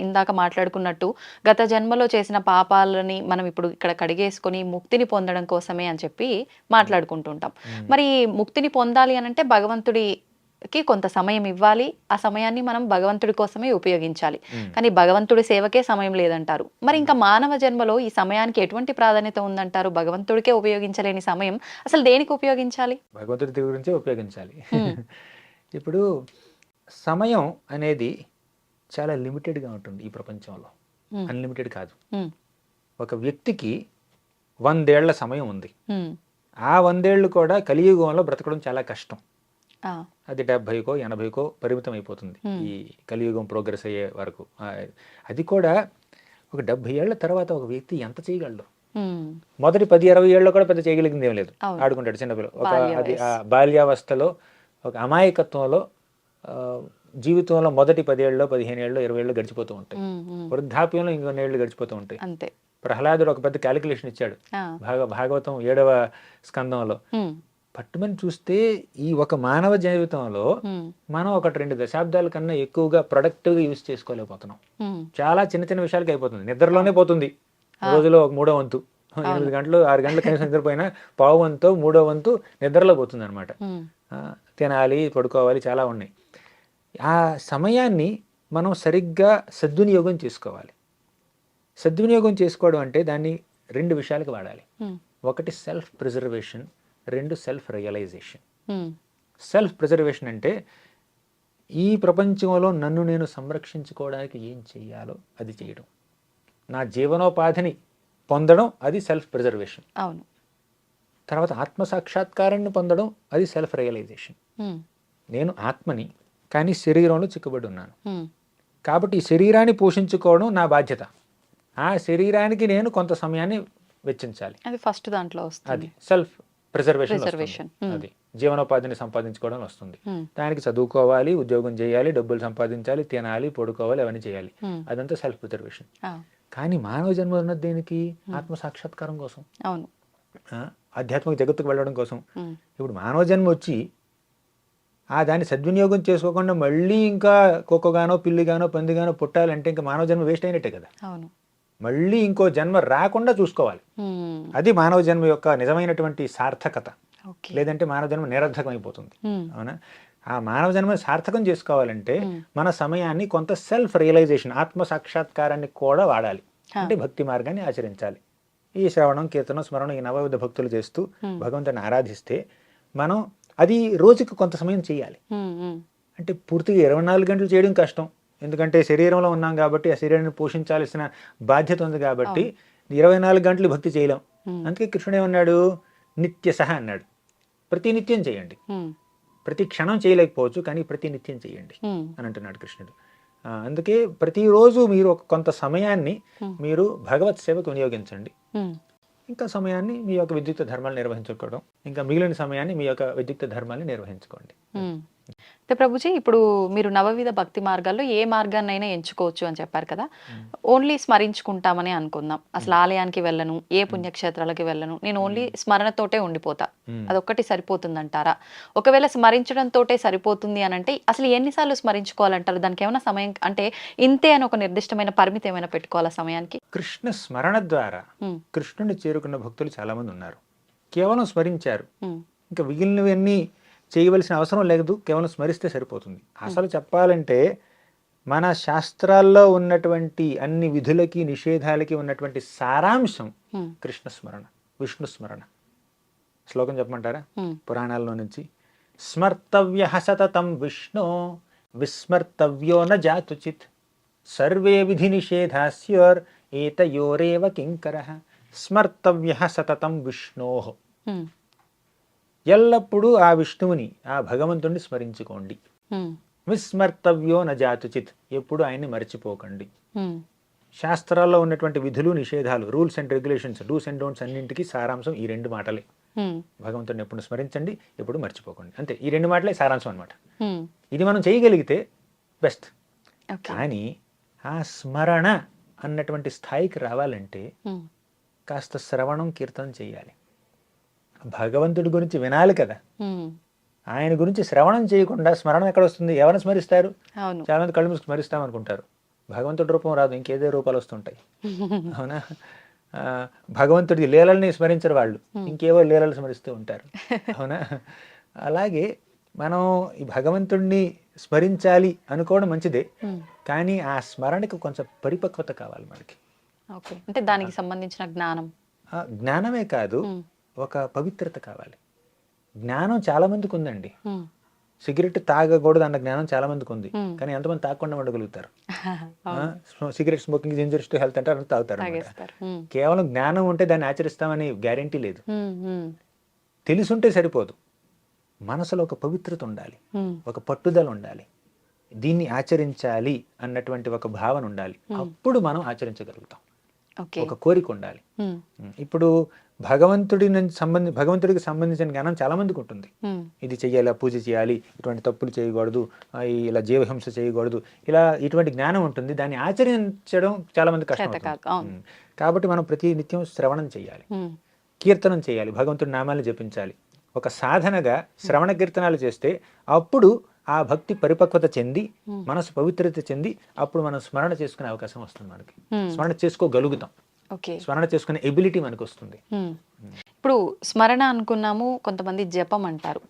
ఇందాక మాట్లాడుకున్నట్టు గత జన్మలో చేసిన పాపాలని మనం ఇప్పుడు ఇక్కడ కడిగేసుకొని ముక్తిని పొందడం కోసమే అని చెప్పి మాట్లాడుకుంటుంటాం. మరి ముక్తిని పొందాలి అని అంటే భగవంతుడికి కొంత సమయం ఇవ్వాలి, ఆ సమయాన్ని మనం భగవంతుడి కోసమే ఉపయోగించాలి. కానీ భగవంతుడి సేవకే సమయం లేదంటారు. మరి ఇంకా మానవ జన్మలో ఈ సమయానికి ఎటువంటి ప్రాధాన్యత ఉందంటారు? భగవంతుడికే ఉపయోగించలేని సమయం అసలు దేనికి ఉపయోగించాలి? భగవంతుడి గురించే ఉపయోగించాలి. ఇప్పుడు సమయం అనేది చాలా లిమిటెడ్గా ఉంటుంది ఈ ప్రపంచంలో, అన్లిమిటెడ్ కాదు. ఒక వ్యక్తికి 100 ఏళ్ల సమయం ఉంది. ఆ 100 ఏళ్ళు కూడా కలియుగంలో బ్రతకడం చాలా కష్టం. అది 70కో 80కో పరిమితం అయిపోతుంది ఈ కలియుగం ప్రోగ్రెస్ అయ్యే వరకు. అది కూడా ఒక 70 ఏళ్ల తర్వాత ఒక వ్యక్తి ఎంత చేయగలడు? మొదటి 10-20 ఏళ్ళలో కూడా పెద్ద చేయగలిగింది ఏం లేదు, ఆడుకుంటాడు చిన్నపిల్ల. అది ఆ బాల్యావస్థలో, ఒక అమాయకత్వంలో, జీవితంలో మొదటి 10 ఏళ్ళలో, 15 ఏళ్ళలో, 20 ఏళ్ళు గడిచిపోతూ ఉంటాయి. వృద్ధాప్యంలో ఇంకొన్ని ఏళ్ళు గడిచిపోతూ ఉంటాయి. ప్రహ్లాదుడు ఒక పెద్ద క్యాలిక్యులేషన్ ఇచ్చాడు భాగవతం 7వ స్కందంలో. పట్టుమని చూస్తే ఈ ఒక మానవ జీవితంలో మనం 1-2 దశాబ్దాల కన్నా ఎక్కువగా ప్రొడక్టివ్గా యూజ్ చేసుకోలేకపోతున్నాం. చాలా చిన్న చిన్న విషయాలకి అయిపోతుంది. నిద్రలోనే పోతుంది రోజులో ఒక 3వ వంతు. 8 గంటలు 6 గంటలు కనీసం నిద్రపోయినా 1/2 వంతు 3వ వంతు నిద్రలో పోతుంది అనమాట. తినాలి, పడుకోవాలి, చాలా ఉన్నాయి. ఆ సమయాన్ని మనం సరిగ్గా సద్వినియోగం చేసుకోవాలి. సద్వినియోగం చేసుకోవడం అంటే దాన్ని 2 విషయాలకు వాడాలి. ఉమ్, ఒకటి సెల్ఫ్ ప్రిజర్వేషన్, 2 సెల్ఫ్ రియలైజేషన్. ఉమ్, సెల్ఫ్ ప్రిజర్వేషన్ అంటే ఈ ప్రపంచంలో నన్ను నేను సంరక్షించుకోవడానికి ఏం చేయాలో అది చేయడం, నా జీవనోపాధిని పొందడం, అది సెల్ఫ్ ప్రిజర్వేషన్. అవును. తర్వాత ఆత్మసాక్షాత్కారాన్ని పొందడం, అది సెల్ఫ్ రియలైజేషన్. ఉమ్, నేను ఆత్మని, కానీ శరీరంలో చిక్కుబడి ఉన్నాను. ఉమ్, కాబట్టి ఈ శరీరాన్ని పోషించుకోవడం నా బాధ్యత. ఆ శరీరానికి నేను కొంత సమయాన్ని వెచ్చించాలి. అది ఫస్ట్ దాంట్లో అది వస్తుంది. Self preservation. Preservation. అది జీవనోపాధిని సంపాదించుకోవడం వస్తుంది. ఉమ్, దానికి చదువుకోవాలి, ఉద్యోగం చేయాలి, డబ్బులు సంపాదించాలి, తినాలి, పడుకోవాలి, అవన్నీ చేయాలి. ఉమ్, అదంతా సెల్ఫ్ ప్రిజర్వేషన్. ఆ, కానీ మానవ జన్మ ఉన్నది దేనికి? ఆత్మ సాక్షాత్కారం కోసం, అవును. ఆధ్యాత్మిక జగత్తుకు వెళ్ళడం కోసం. ఉమ్, ఇప్పుడు మానవ జన్మ వచ్చి దాన్ని సద్వినియోగం చేసుకోకుండా మళ్ళీ ఇంకా కుక్కగానో పిల్లిగానో పందిగానో పుట్టాలంటే ఇంకా మానవ జన్మ వేస్ట్ అయినట్టే కదా. అవును. మళ్ళీ ఇంకో జన్మ రాకుండా చూసుకోవాలి. ఉమ్, అది మానవ జన్మ యొక్క నిజమైనటువంటి సార్థకత. ఓకే. లేదంటే మానవ జన్మ నిరర్థకం అయిపోతుంది. ఉమ్, అవునా? ఆ మానవ జన్మని సార్థకం చేసుకోవాలంటే ఉమ్, మన సమయాన్ని కొంత సెల్ఫ్ రియలైజేషన్, ఆత్మ సాక్షాత్కారాన్ని కూడా వాడాలి. ఆ, అంటే భక్తి మార్గాన్ని ఆచరించాలి. ఈ శ్రవణం, కీర్తనం, స్మరణం, ఈ నవవిధ భక్తులు చేస్తూ ఉమ్, భగవంతుని ఆరాధిస్తే మనం అది రోజుకి కొంత సమయం చేయాలి. ఉమ్, ఉమ్, అంటే పూర్తిగా 24 గంటలు చేయడం కష్టం. ఎందుకంటే శరీరంలో ఉన్నాం కాబట్టి ఆ శరీరాన్ని పోషించాల్సిన బాధ్యత ఉంది కాబట్టి 24 గంటలు భక్తి చేయలేం. ఉమ్, అందుకే కృష్ణుడు ఏమన్నాడు? నిత్యసహ అన్నాడు. ప్రతి నిత్యం చేయండి. ఉమ్, ప్రతి క్షణం చేయలేకపోవచ్చు, కానీ ప్రతి నిత్యం చేయండి ఉమ్, అని అంటున్నాడు కృష్ణుడు. అందుకే ప్రతిరోజు మీరు కొంత సమయాన్ని మీరు భగవత్ సేవకు వినియోగించండి. ఉమ్, ఇంకా సమయాన్ని మీ యొక్క విద్యుక్త ధర్మాలు నిర్వహించుకోవడం, ఇంకా మిగిలిన సమయాన్ని మీ యొక్క విద్యుక్త ధర్మాన్ని నిర్వహించుకోండి. ఉమ్. అయితే ప్రభుజీ, ఇప్పుడు మీరు నవవిధ భక్తి మార్గాల్లో ఏ మార్గాన్నైనా ఎంచుకోవచ్చు అని చెప్పారు కదా. ఓన్లీ స్మరించుకుంటామని అనుకుందాం. అసలు ఆలయానికి వెళ్ళను, ఏ పుణ్యక్షేత్రాలకి వెళ్ళను, నేను ఓన్లీ స్మరణతోటే ఉండిపోతా, అదొక్కటి సరిపోతుందంటారా? ఒకవేళ స్మరించడంతోటే సరిపోతుంది అని అంటే అసలు ఎన్నిసార్లు స్మరించుకోవాలంటారు? దానికి ఏమైనా సమయం అంటే ఇంతే అని ఒక నిర్దిష్టమైన పరిమితి ఏమైనా పెట్టుకోవాలా సమయానికి? కృష్ణ స్మరణ ద్వారా ఉమ్, కృష్ణుని చేరుకున్న భక్తులు చాలా మంది ఉన్నారు. కేవలం స్మరించారు, ఉమ్, ఇంకా మిగిలినవన్నీ చేయవలసిన అవసరం లేదు, కేవలం స్మరిస్తే సరిపోతుంది. అసలు చెప్పాలంటే మన శాస్త్రాల్లో ఉన్నటువంటి అన్ని విధులకి నిషేధాలకి ఉన్నటువంటి సారాంశం ఉమ్, కృష్ణ స్మరణ, విష్ణు స్మరణ. శ్లోకం చెప్పమంటారా? ఉమ్, పురాణాల్లో నుంచి. స్మర్తవ్య సతతం విష్ణో విస్మర్తవ్యో న జాతుచిత్ సర్వే విధి నిషేధాస్యోర్ ఏతయోరేవ కింకరః. స్మర్తవ్య సతతం విష్ణోః. ఉమ్, ఎల్లప్పుడూ ఆ విష్ణువుని, ఆ భగవంతుణ్ణి స్మరించుకోండి. ఉమ్, విస్మర్తవ్యో న జాతుచిత్. ఎప్పుడు ఆయన్ని మర్చిపోకండి. ఉమ్, శాస్త్రాల్లో ఉన్నటువంటి విధులు నిషేధాలు, rules and regulations, dos and don'ts అన్నింటికి సారాంశం ఈ 2 మాటలే. ఉమ్, భగవంతుడిని ఎప్పుడు స్మరించండి, ఎప్పుడు మర్చిపోకండి. అంతే, ఈ 2 మాటలే సారాంశం అనమాట. ఉమ్, ఇది మనం చేయగలిగితే బెస్ట్. ఓకే. కానీ ఆ స్మరణ అన్నటువంటి స్థాయికి రావాలంటే ఉమ్, కాస్త శ్రవణం, కీర్తనం చేయాలి. భగవంతుడి గురించి వినాలి కదా. ఉమ్, ఆయన గురించి శ్రవణం చేయకుండా స్మరణ ఎక్కడ వస్తుంది? ఎవరిని స్మరిస్తారు? అవును. చాలా మంది కళ్ళు మూసుకు స్మరిస్తాం అనుకుంటారు. భగవంతుడి రూపం రాదు, ఇంకేదో రూపాలు వస్తుంటాయి. అవునా? భగవంతుడి లీలల్ని స్మరించరు వాళ్ళు, ఇంకేవో లీలలు స్మరిస్తూ ఉంటారు. అవునా? అలాగే మనం ఈ భగవంతుడిని స్మరించాలి అనుకోవడం మంచిదే, ఉమ్, కానీ ఆ స్మరణకి కొంచెం పరిపక్వత కావాలి మనకి. ఓకే. అంటే దానికి సంబంధించిన జ్ఞానం. ఆ జ్ఞానమే కాదు, ఉమ్, ఒక పవిత్రత కావాలి. జ్ఞానం చాలా మందికి ఉందండి. ఉమ్, సిగరెట్ తాగకూడదు అన్న జ్ఞానం చాలా మందికి ఉంది, ఉమ్, కానీ ఎంతమంది తాగకుండా ఉండగలుగుతారు? అవును, cigarette smoking injuries to health అంటారు, తాగుతారు అన్నమాట. తాగేస్తారు. ఉమ్, కేవలం జ్ఞానం ఉంటే దాన్ని ఆచరిస్తామని గ్యారెంటీ లేదు. ఉమ్, ఉమ్, తెలుసుంటే సరిపోదు, మనసులో ఒక పవిత్రత ఉండాలి, ఉమ్, ఒక పట్టుదల ఉండాలి, దీన్ని ఆచరించాలి అన్నటువంటి ఒక భావన ఉండాలి. అప్పుడు మనం ఆచరించగలుగుతాం. ఓకే. ఒక కోరిక ఉండాలి. ఉమ్, ఇప్పుడు భగవంతుడికి సంబంధించిన జ్ఞానం చాలా మందికి ఉంటుంది. ఉమ్, ఇది చెయ్యాలి, పూజ చేయాలి, ఇటువంటి తప్పులు చేయకూడదు, ఇలా జీవహింస చేయకూడదు, ఇలా ఇటువంటి జ్ఞానం ఉంటుంది. దాన్ని ఆచరించడం చాలా మంది కష్టం చేత కాదు. అవుతుంది. కాబట్టి మనం ప్రతి నిత్యం శ్రవణం చేయాలి, ఉమ్, కీర్తనం చేయాలి, భగవంతుడి నామాలు జపించాలి. ఒక సాధనగా శ్రవణ కీర్తనాలు చేస్తే అప్పుడు ఆ భక్తి పరిపక్వత చెంది, మనసు పవిత్రత చెంది, అప్పుడు మనం స్మరణ చేసుకునే అవకాశం వస్తుంది మనకి. స్మరణ చేసుకోగలుగుతాం, ఓకే. స్మరణ చేసుకునే ఎబిలిటీ మనకు వస్తుంది. ఉమ్. ఇప్పుడు స్మరణ అనుకున్నాము, కొంతమంది జపం అంటారు.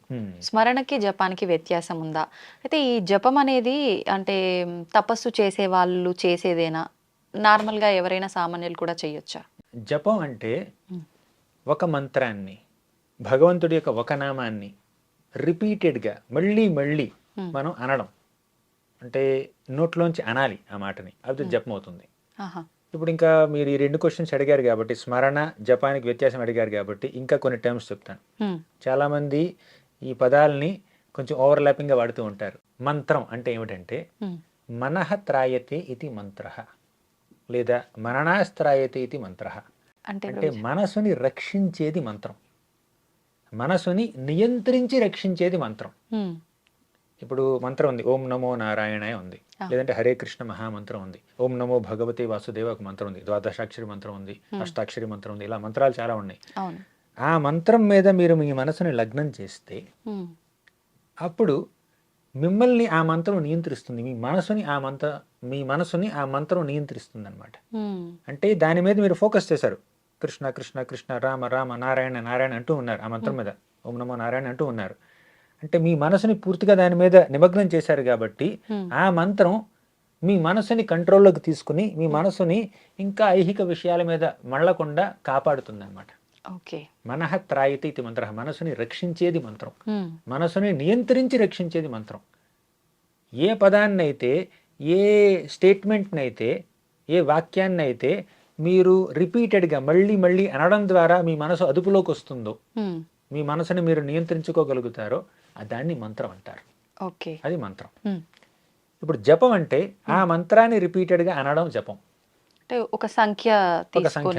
స్మరణకి జపానికి వ్యత్యాసం ఉందా? అయితే ఈ జపం అనేది అంటే తపస్సు చేసే వాళ్ళు చేసేదేనా, నార్మల్గా ఎవరైనా సామాన్యులు కూడా చేయొచ్చా? జపం అంటే Hmm. ఒక మంత్రాన్ని, భగవంతుడి యొక్క ఒక నామాన్ని రిపీటెడ్గా మళ్ళీ మళ్ళీ మనం అనడం, అంటే నోట్లోంచి అనాలి ఆ మాటని, అది జపం అవుతుంది. ఆహా. ఇప్పుడు ఇంకా మీరు ఈ 2 క్వశ్చన్స్ అడిగారు కాబట్టి, స్మరణ జపానికి వ్యత్యాసం అడిగారు కాబట్టి ఇంకా కొన్ని టర్మ్స్ చెప్తాను. చాలామంది ఈ పదాలని కొంచెం ఓవర్లాపింగ్గా వాడుతూ ఉంటారు. మంత్రం అంటే ఏమిటంటే మనః త్రాయతే ఇది మంత్ర, లేదా మననాస్త్రాయతే ఇది మంత్ర. అంటే మనసుని రక్షించేది మంత్రం, మనసుని నియంత్రించి రక్షించేది మంత్రం. ఇప్పుడు మంత్రం ఉంది, ఓం నమో నారాయణాయ ఉంది, లేదంటే హరే కృష్ణ మహామంత్రం ఉంది, ఓం నమో భగవతే వాసుదేవ ఒక మంత్రం ఉంది, ద్వాదశాక్షరి మంత్రం ఉంది, అష్టాక్షరి మంత్రం ఉంది, ఇలా మంత్రాలు చాలా ఉన్నాయి. ఆ మంత్రం మీద మీరు మీ మనసుని లగ్నం చేస్తే అప్పుడు మిమ్మల్ని ఆ మంత్రం నియంత్రిస్తుంది, మీ మనసుని ఆ మంత్రం నియంత్రిస్తుంది అనమాట. అంటే దాని మీద మీరు ఫోకస్ చేశారు, కృష్ణ కృష్ణ కృష్ణ రామ రామ నారాయణ నారాయణ అంటూ ఉన్నారు, ఆ మంత్రం మీద ఓం నమో నారాయణ అంటూ ఉన్నారు. అంటే మీ మనసుని పూర్తిగా దాని మీద నిమగ్నం చేశారు కాబట్టి ఆ మంత్రం మీ మనసుని కంట్రోల్లోకి తీసుకుని మీ మనసుని ఇంకా ఐహిక విషయాల మీద మళ్ళకుండా కాపాడుతుంది అనమాట. మనః త్రాయతే ఇది మంత్ర, మనసుని రక్షించేది మంత్రం, మనసుని నియంత్రించి రక్షించేది మంత్రం. ఏ పదాన్నైతే, ఏ స్టేట్మెంట్నైతే, ఏ వాక్యాన్నైతే మీరు రిపీటెడ్గా మళ్ళీ మళ్ళీ అనడం ద్వారా మీ మనసు అదుపులోకి వస్తుందో, మీ మనసుని మీరు నియంత్రించుకోగలుగుతారో దాన్ని మంత్రం అంటారు. అది మంత్రం. ఇప్పుడు జపం అంటే ఆ మంత్రాన్ని రిపీటెడ్గా అనడం జపం. అంటే ఒక సంఖ్య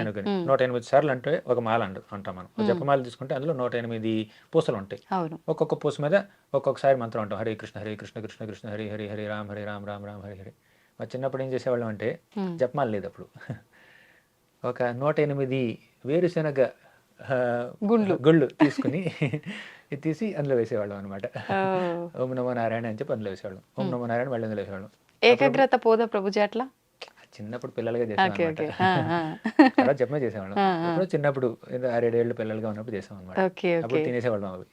అనుకుని 108 సార్లు అంటే ఒక మాల అంటాం మనం. జపమాల తీసుకుంటే అందులో 108 పూసలు ఉంటాయి. ఒక్కొక్క పూస మీద ఒక్కొక్కసారి మంత్రం అంటాం, హరే కృష్ణ హరే కృష్ణ కృష్ణ కృష్ణ హరి హరి హరి రామ్ రామ్ రామ్ హరి హరి. మా చిన్నప్పుడు ఏం చేసేవాళ్ళం అంటే, జపమాల లేదు అప్పుడు, ఒక 108 వేరుశెనగ గుళ్ళు తీసుకుని తీసి అందులో వేసేవాళ్ళం అనమాట. ఓం నమో నారాయణ అని చెప్పి అందులో వేసేవాళ్ళం, ఓం నమో నారాయణ మళ్ళీ అందులో వేసేవాళ్ళం. ఏకాగ్రత పోదా ప్రభుజీ అట్లా? చిన్నప్పుడు పిల్లలుగా చేసాం, చాలా జపమే చేసేవాళ్ళం. ఇప్పుడు చిన్నప్పుడు 6-7 ఏళ్ళు పిల్లలుగా ఉన్నప్పుడు చేసాం అనమాట. అప్పుడు తినేసేవాళ్ళం అవి.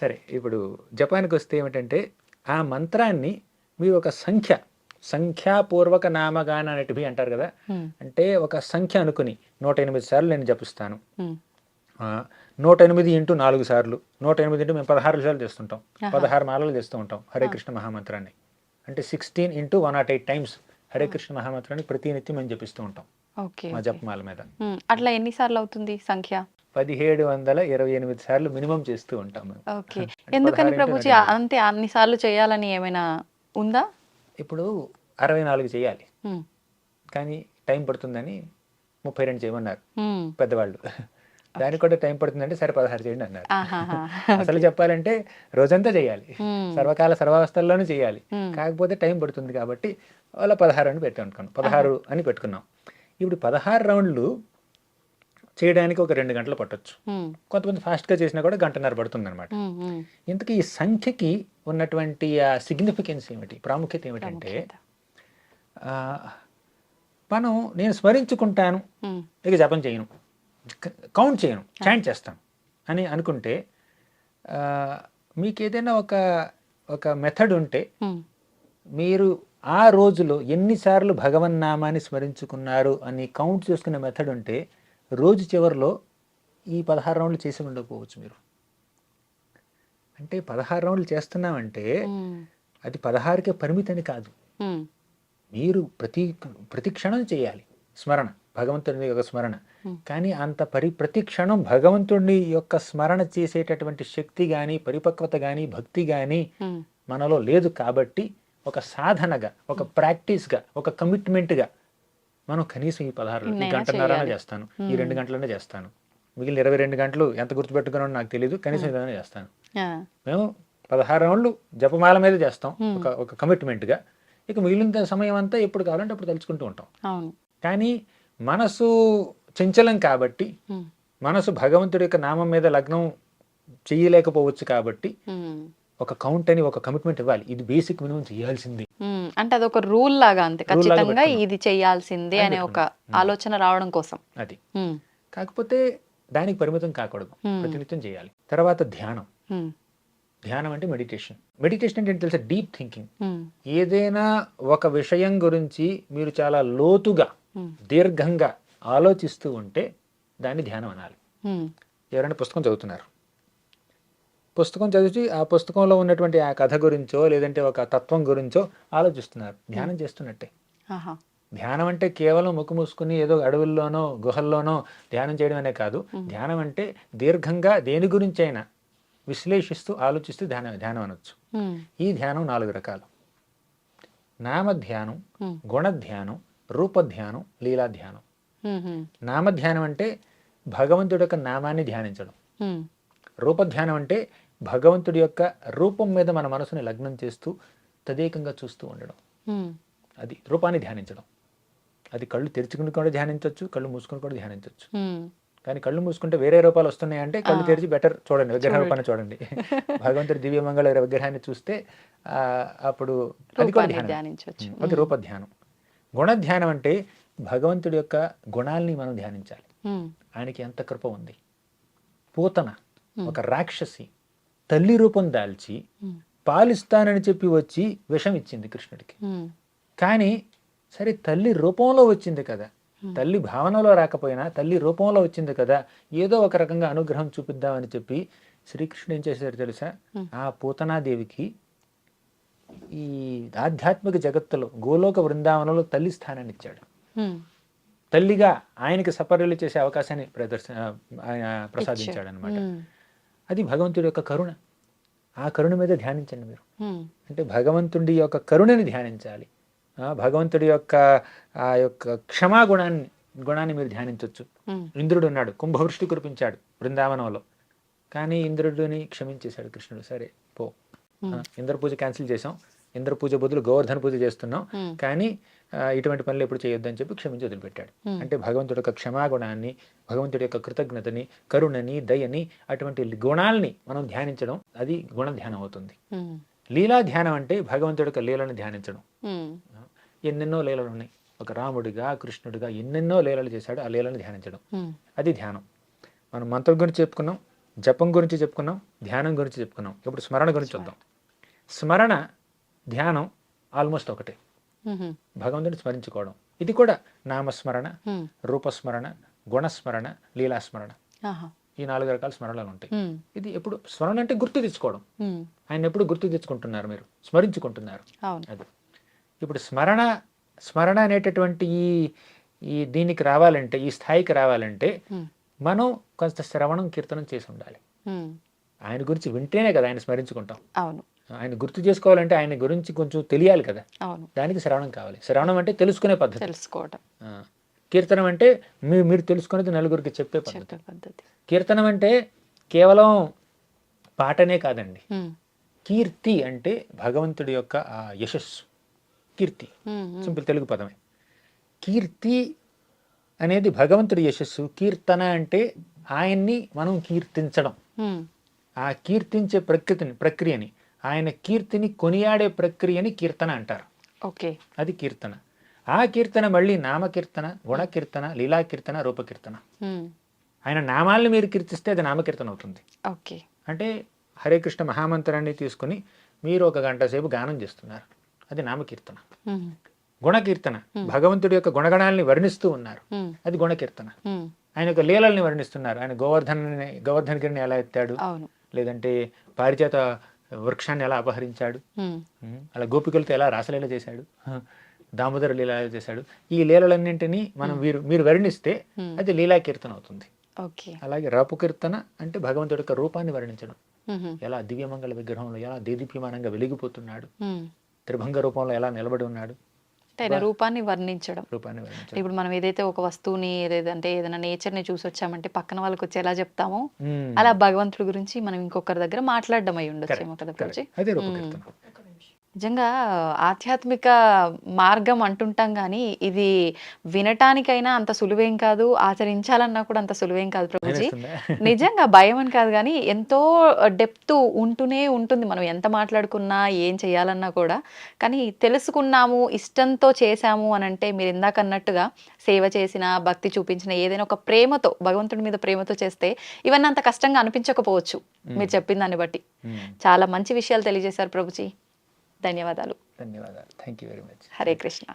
సరే, ఇప్పుడు జపానికి వస్తే ఏమిటంటే ఆ మంత్రాన్ని మీరు ఒక సంఖ్యాపూర్వక నామగాన అనేటివి అంటారు కదా, అంటే ఒక సంఖ్య అనుకుని 108 సార్లు నేను జపిస్తాను, 108 ఇంటూ 4 సార్లు, 108 ఇంటూ మేము 16 సార్లు చేస్తుంటాం, 16 మాలలు చేస్తూ ఉంటాం హరే కృష్ణ మహామంత్రాన్ని. అంటే 16 ఇంటూ 108 టైమ్స్ హరే కృష్ణ మహామంత్రాన్ని ప్రతినిత్యం మేము జపిస్తూ ఉంటాం మా జపమాల మీద. అట్లా ఎన్ని సార్లు అవుతుంది సంఖ్య? 1728 సార్లు మినిమం చేస్తూ ఉంటాం మేము. ఎందుకని ప్రభుజీ అంతే అన్ని సార్లు చేయాలని ఏమైనా ఉందా? ఇప్పుడు 64 చేయాలి, కానీ టైం పడుతుందని 32 చేయమన్నారు పెద్దవాళ్ళు. దానికి కూడా టైం పడుతుందంటే సరే 16 చేయండి అన్నారు. అసలు చెప్పాలంటే రోజంతా చేయాలి, సర్వకాల సర్వావస్థల్లోనూ చేయాలి, కాకపోతే టైం పడుతుంది కాబట్టి అలా 16 అని పెట్టుకున్నాం, 16 అని పెట్టుకున్నాం. ఇప్పుడు 16 రౌండ్లు చేయడానికి ఒక 2 గంటలు పట్టొచ్చు, కొంతమంది ఫాస్ట్గా చేసినా కూడా 1.5 గంట పడుతుంది అనమాట. ఇంతకీ ఈ సంఖ్యకి ఉన్నటువంటి ఆ సిగ్నిఫికెన్స్ ఏమిటి, ప్రాముఖ్యత ఏమిటంటే, నేను స్మరించుకుంటాను, ఇక జపం చేయను, కౌంట్ చేయను, చాంట్ చేస్తాను అని అనుకుంటే, మీకు ఏదైనా ఒక మెథడ్ ఉంటే, మీరు ఆ రోజులో ఎన్నిసార్లు భగవన్నామాన్ని స్మరించుకున్నారు అని కౌంట్ చేసుకునే మెథడ్ ఉంటే రోజు చివరిలో ఈ 16 రౌండ్లు చేసి ఉండకపోవచ్చు మీరు. అంటే 16 రౌండ్లు చేస్తున్నామంటే అది 16కే పరిమితని కాదు, మీరు ప్రతి క్షణం చేయాలి స్మరణ, భగవంతుడి యొక్క స్మరణ. కానీ అంత ప్రతి క్షణం భగవంతుడి యొక్క స్మరణ చేసేటటువంటి శక్తి కానీ, పరిపక్వత కానీ, భక్తి కానీ మనలో లేదు కాబట్టి ఒక సాధనగా, ఒక ప్రాక్టీస్గా, ఒక కమిట్మెంట్గా మనం కనీసం ఈ 16 ఈ 1.5 చేస్తాను, ఈ 2 గంటలనే చేస్తాను, మిగిలిన 22 గంటలు ఎంత గుర్తుపెట్టుకున్నానో నాకు తెలియదు, కనీసం ఇదనే చేస్తాను. మేము 16 రౌండ్లు జపమాల మీద చేస్తాం ఒక కమిట్మెంట్గా, ఇక మిగిలిన సమయం అంతా ఎప్పుడు కావాలంటే అప్పుడు తలుచుకుంటూ ఉంటాం. కానీ మనసు చంచలం కాబట్టి, మనసు భగవంతుడి యొక్క నామం మీద లగ్నం చేయలేకపోవచ్చు కాబట్టి ఒక కౌంట్ అని ఒక కమిట్మెంట్ ఇవ్వాలి, ఇది బేసిక్ మినిమం చేయాల్సింది. అంటే అదొక రూల్ లాగా, అంతే ఖచ్చితంగా ఇది చేయాల్సిందే అనే ఒక ఆలోచన రావడం కోసం. అది కాకపోతే దానికి పరిమితం కాకూడదు, ప్రతినిత్యం చేయాలి. తర్వాత ధ్యానం అంటే మెడిటేషన్. మెడిటేషన్ అంటే ఏంటి తెలుసా? Deep thinking. ఉమ్, ఏదైనా ఒక విషయం గురించి మీరు చాలా లోతుగా ఉమ్, దీర్ఘంగా ఆలోచిస్తూ ఉంటే దాన్ని ధ్యానం అనాలి. ఉమ్, ఎవరైనా పుస్తకం చదువుతున్నారు, పుస్తకం చదివి ఆ పుస్తకంలో ఉన్నటువంటి ఆ కథ గురించో లేదంటే ఒక తత్వం గురించో ఆలోచిస్తున్నారు, ధ్యానం చేస్తున్నట్టే. ఆహా, ధ్యానం అంటే కేవలం ముక్కు మూసుకుని ఏదో అడవుల్లోనో గుహల్లోనో ధ్యానం చేయడం అనే కాదు. ధ్యానం అంటే దీర్ఘంగా దేని గురించి అయినా విశ్లేషిస్తూ ఆలోచిస్తూ ధ్యానం అనొచ్చు. ఉమ్, ఈ ధ్యానం 4 రకాలు: నామధ్యానం, ఉమ్, గుణధ్యానం, రూపధ్యానం, లీలాధ్యానం. ఉమ్, ఉమ్, నామధ్యానం అంటే భగవంతుడి యొక్క నామాన్ని ధ్యానించడం. ఉమ్, రూపధ్యానం అంటే భగవంతుడి యొక్క రూపం మీద మన మనసుని లగ్నం చేస్తూ తదేకంగా చూస్తూ ఉండడం. ఉమ్, అది రూపాన్ని ధ్యానించడం. అది కళ్ళు తెరుచుకుని కూడా ధ్యానించవచ్చు, కళ్ళు మూసుకుని కూడా ధ్యానించవచ్చు. ఉమ్, కానీ కళ్ళు మూసుకుంటే వేరే రూపాలు వస్తున్నాయంటే కళ్ళు తెరిచి బెటర్ చూడండి, విగ్రహ రూపాన్ని చూడండి. భగవంతుడి దివ్యమంగళ విగ్రహాన్ని చూస్తే అప్పుడు అది కూడా రూపాన్ని ధ్యానం. ధ్యానించవచ్చు. అది రూపధ్యానం. గుణధ్యానం అంటే భగవంతుడి యొక్క గుణాల్ని మనం ధ్యానించాలి. ఉమ్, ఆయనకి ఎంత కృప ఉంది. పూతన ఒక రాక్షసి తల్లి రూపం దాల్చి ఉమ్, పాలిస్తానని చెప్పి వచ్చి విషం ఇచ్చింది కృష్ణుడికి. ఉమ్, కానీ సరే తల్లి రూపంలో వచ్చింది కదా, తల్లి భావనలో రాకపోయినా తల్లి రూపంలో వచ్చింది కదా, ఏదో ఒక రకంగా అనుగ్రహం చూపిద్దామని చెప్పి శ్రీకృష్ణుడు ఏం చేశారు తెలుసా? ఆ పూతనాదేవికి ఈ ఆధ్యాత్మిక జగత్తులో గోలోక బృందావనంలో తల్లి స్థానాన్ని ఇచ్చాడు. ఉమ్, తల్లిగా ఆయనకి సపర్యలు చేసే అవకాశాన్ని ఆయన ప్రసాదించాడు అనమాట. ఉమ్, అది భగవంతుడి యొక్క కరుణ. ఆ కరుణ మీద ధ్యానించండి మీరు. ఉమ్, అంటే భగవంతుడి యొక్క కరుణని ధ్యానించాలి. భగవంతుడి యొక్క ఆ యొక్క గుణాన్ని మీరు ధ్యానించవచ్చు. ఉమ్, ఇంద్రుడు ఉన్నాడు, కుంభవృష్టి కురిపించాడు బృందావనంలో, కానీ ఇంద్రుడిని క్షమించేశాడు కృష్ణుడు. సరే పో, ఇంద్ర పూజ క్యాన్సిల్ చేసాం, ఇంద్ర పూజ బదులు గోవర్ధన పూజ చేస్తున్నాం, కానీ ఇటువంటి పనులు ఎప్పుడు చేయొద్దని చెప్పి క్షమించి వదిలిపెట్టాడు. అంటే భగవంతుడి యొక్క క్షమాగుణాన్ని, భగవంతుడి యొక్క కృతజ్ఞతని, కరుణని, దయని, అటువంటి గుణాలని మనం ధ్యానించడం, అది గుణ ధ్యానం అవుతుంది. ఉమ్, లీలా ధ్యానం అంటే భగవంతుడి యొక్క లీలను ధ్యానించడం. ఉమ్, ఎన్నెన్నో లీలలు ఉన్నాయి. ఒక రాముడిగా, కృష్ణుడిగా ఎన్నెన్నో లీలలు చేశాడు, ఆ లీలను ధ్యానించడం, ఉమ్, అది ధ్యానం. మనం మంత్రం గురించి చెప్పుకున్నాం, జపం గురించి చెప్పుకున్నాం, ధ్యానం గురించి చెప్పుకున్నాం. ఇప్పుడు స్మరణ గురించి చూద్దాం. స్మరణ, ధ్యానం ఆల్మోస్ట్ ఒకటే. ఉమ్, భగవంతుడిని స్మరించుకోవడం. ఇది కూడా నామస్మరణ, ఉమ్, రూపస్మరణ, గుణస్మరణ, లీలాస్మరణ. ఆహా, ఈ 4 రకాల స్మరణలు ఉంటాయి. ఉమ్, ఇది ఎప్పుడు స్మరణ అంటే గుర్తు తెచ్చుకోవడం. ఉమ్, ఆయన ఎప్పుడు గుర్తు తెచ్చుకుంటున్నారు, మీరు స్మరించుకుంటున్నారు. అవును. అది ఇప్పుడు స్మరణ అనేటటువంటి ఈ దీనికి రావాలంటే, ఈ స్థాయికి రావాలంటే ఉమ్, మనం కొంత శ్రవణం, కీర్తనం చేసి ఉండాలి. ఉమ్, ఆయన గురించి వింటేనే కదా ఆయన స్మరించుకుంటాం. అవును. ఆయన గుర్తు చేసుకోవాలంటే ఆయన గురించి కొంచెం తెలియాలి కదా, అవును, దానికి శ్రవణం కావాలి. శ్రవణం అంటే తెలుసుకునే పద్ధతి. తెలుసుకోవటం, కీర్తనం అంటే మీరు తెలుసుకునేది నలుగురికి చెప్పే పద్ధతి. చెప్పే పద్ధతి. కీర్తనం అంటే కేవలం పాటనే కాదండి. ఉమ్, కీర్తి అంటే భగవంతుడి యొక్క ఆ యశస్సు. కీర్తి ఉమ్, ఉమ్, సింపుల్ తెలుగు పదమే. కీర్తి అనేది భగవంతుడి యశస్సు. కీర్తన అంటే ఆయన్ని మనం కీర్తించడం. ఉమ్, ఆ కీర్తించే ప్రక్రియని, ఆయన కీర్తిని కొనియాడే ప్రక్రియని కీర్తన అంటారు. ఓకే. అది కీర్తన. ఆ కీర్తన మళ్ళీ నామకీర్తన, గుణకీర్తన, లీలాకీర్తన, రూపకీర్తన. ఉమ్, ఆయన నామాల్ని మీరు కీర్తిస్తే అది నామకీర్తన అవుతుంది. ఓకే. అంటే హరే కృష్ణ మహామంత్రాన్ని తీసుకుని మీరు 1 గంట సేపు గానం చేస్తున్నారు, అది నామకీర్తన. ఉమ్, గుణకీర్తన, భగవంతుడి యొక్క గుణగణాలని వర్ణిస్తూ ఉన్నారు, ఉమ్, అది గుణకీర్తన. ఉమ్, ఆయన యొక్క లీలల్ని వర్ణిస్తున్నారు. ఆయన గోవర్ధనగిరిని ఎలా ఎత్తాడు, అవును. లేదంటే పారిజాత వృక్షాన్ని ఎలా అపహరించాడు, ఉమ్, అలా గోపికలతో ఎలా రాసలీల చేశాడు, దామోదర లీల చేశాడు. ఈ లీలలన్నింటినీ మనం మీరు వర్ణిస్తే అది లీలా కీర్తన అవుతుంది. ఓకే. అలాగే రూపకీర్తన అంటే భగవంతుడి యొక్క రూపాన్ని వర్ణించడం. ఉహు, ఎలా దివ్యమంగళ విగ్రహంలో ఎలా దేదీప్యమానంగా వెలిగిపోతున్నాడు, ఉమ్, త్రిభంగ రూపంలో ఎలా నిలబడి ఉన్నాడు, అంటే ఆయన రూపాన్ని వర్ణించడం. రూపాన్ని వర్ణించడం. ఇప్పుడు మనం ఏదైతే ఒక వస్తువుని ఏదంటే ఏదైనా నేచర్ ని చూసి వచ్చామంటే పక్కన వాళ్ళకి వచ్చి ఎలా చెప్తామో అలా భగవంతుడి గురించి మనం ఇంకొకరి దగ్గర మాట్లాడడం అయి ఉండొచ్చేమో కదా ప్రభుజీ. అదే రూపకీర్తన. నిజంగా ఆధ్యాత్మిక మార్గం అంటుంటాం కానీ ఇది వినటానికైనా అంత సులువేం కాదు, ఆచరించాలన్నా కూడా అంత సులువేం కాదు ప్రభుజీ. భయమేస్తుందా? నిజంగా భయం అని కాదు కానీ ఎంతో డెప్త్ ఉంటూనే ఉంటుంది, మనం ఎంత మాట్లాడుకున్నా ఏం చేయాలన్నా కూడా. కానీ తెలుసుకున్నాము, ఇష్టంతో చేశాము అని అంటే మీరు ఇందాక అన్నట్టుగా సేవ చేసిన, భక్తి చూపించిన, ఏదైనా ఒక ప్రేమతో, భగవంతుడి మీద ప్రేమతో చేస్తే ఇవన్నీ అంత కష్టంగా అనిపించకపోవచ్చు మీరు చెప్పిన దాన్ని బట్టి. చాలా మంచి విషయాలు తెలియజేశారు ప్రభుజీ. ధన్యవాదాలు. ధన్యవాదాలు. Thank you very much. Hare Krishna.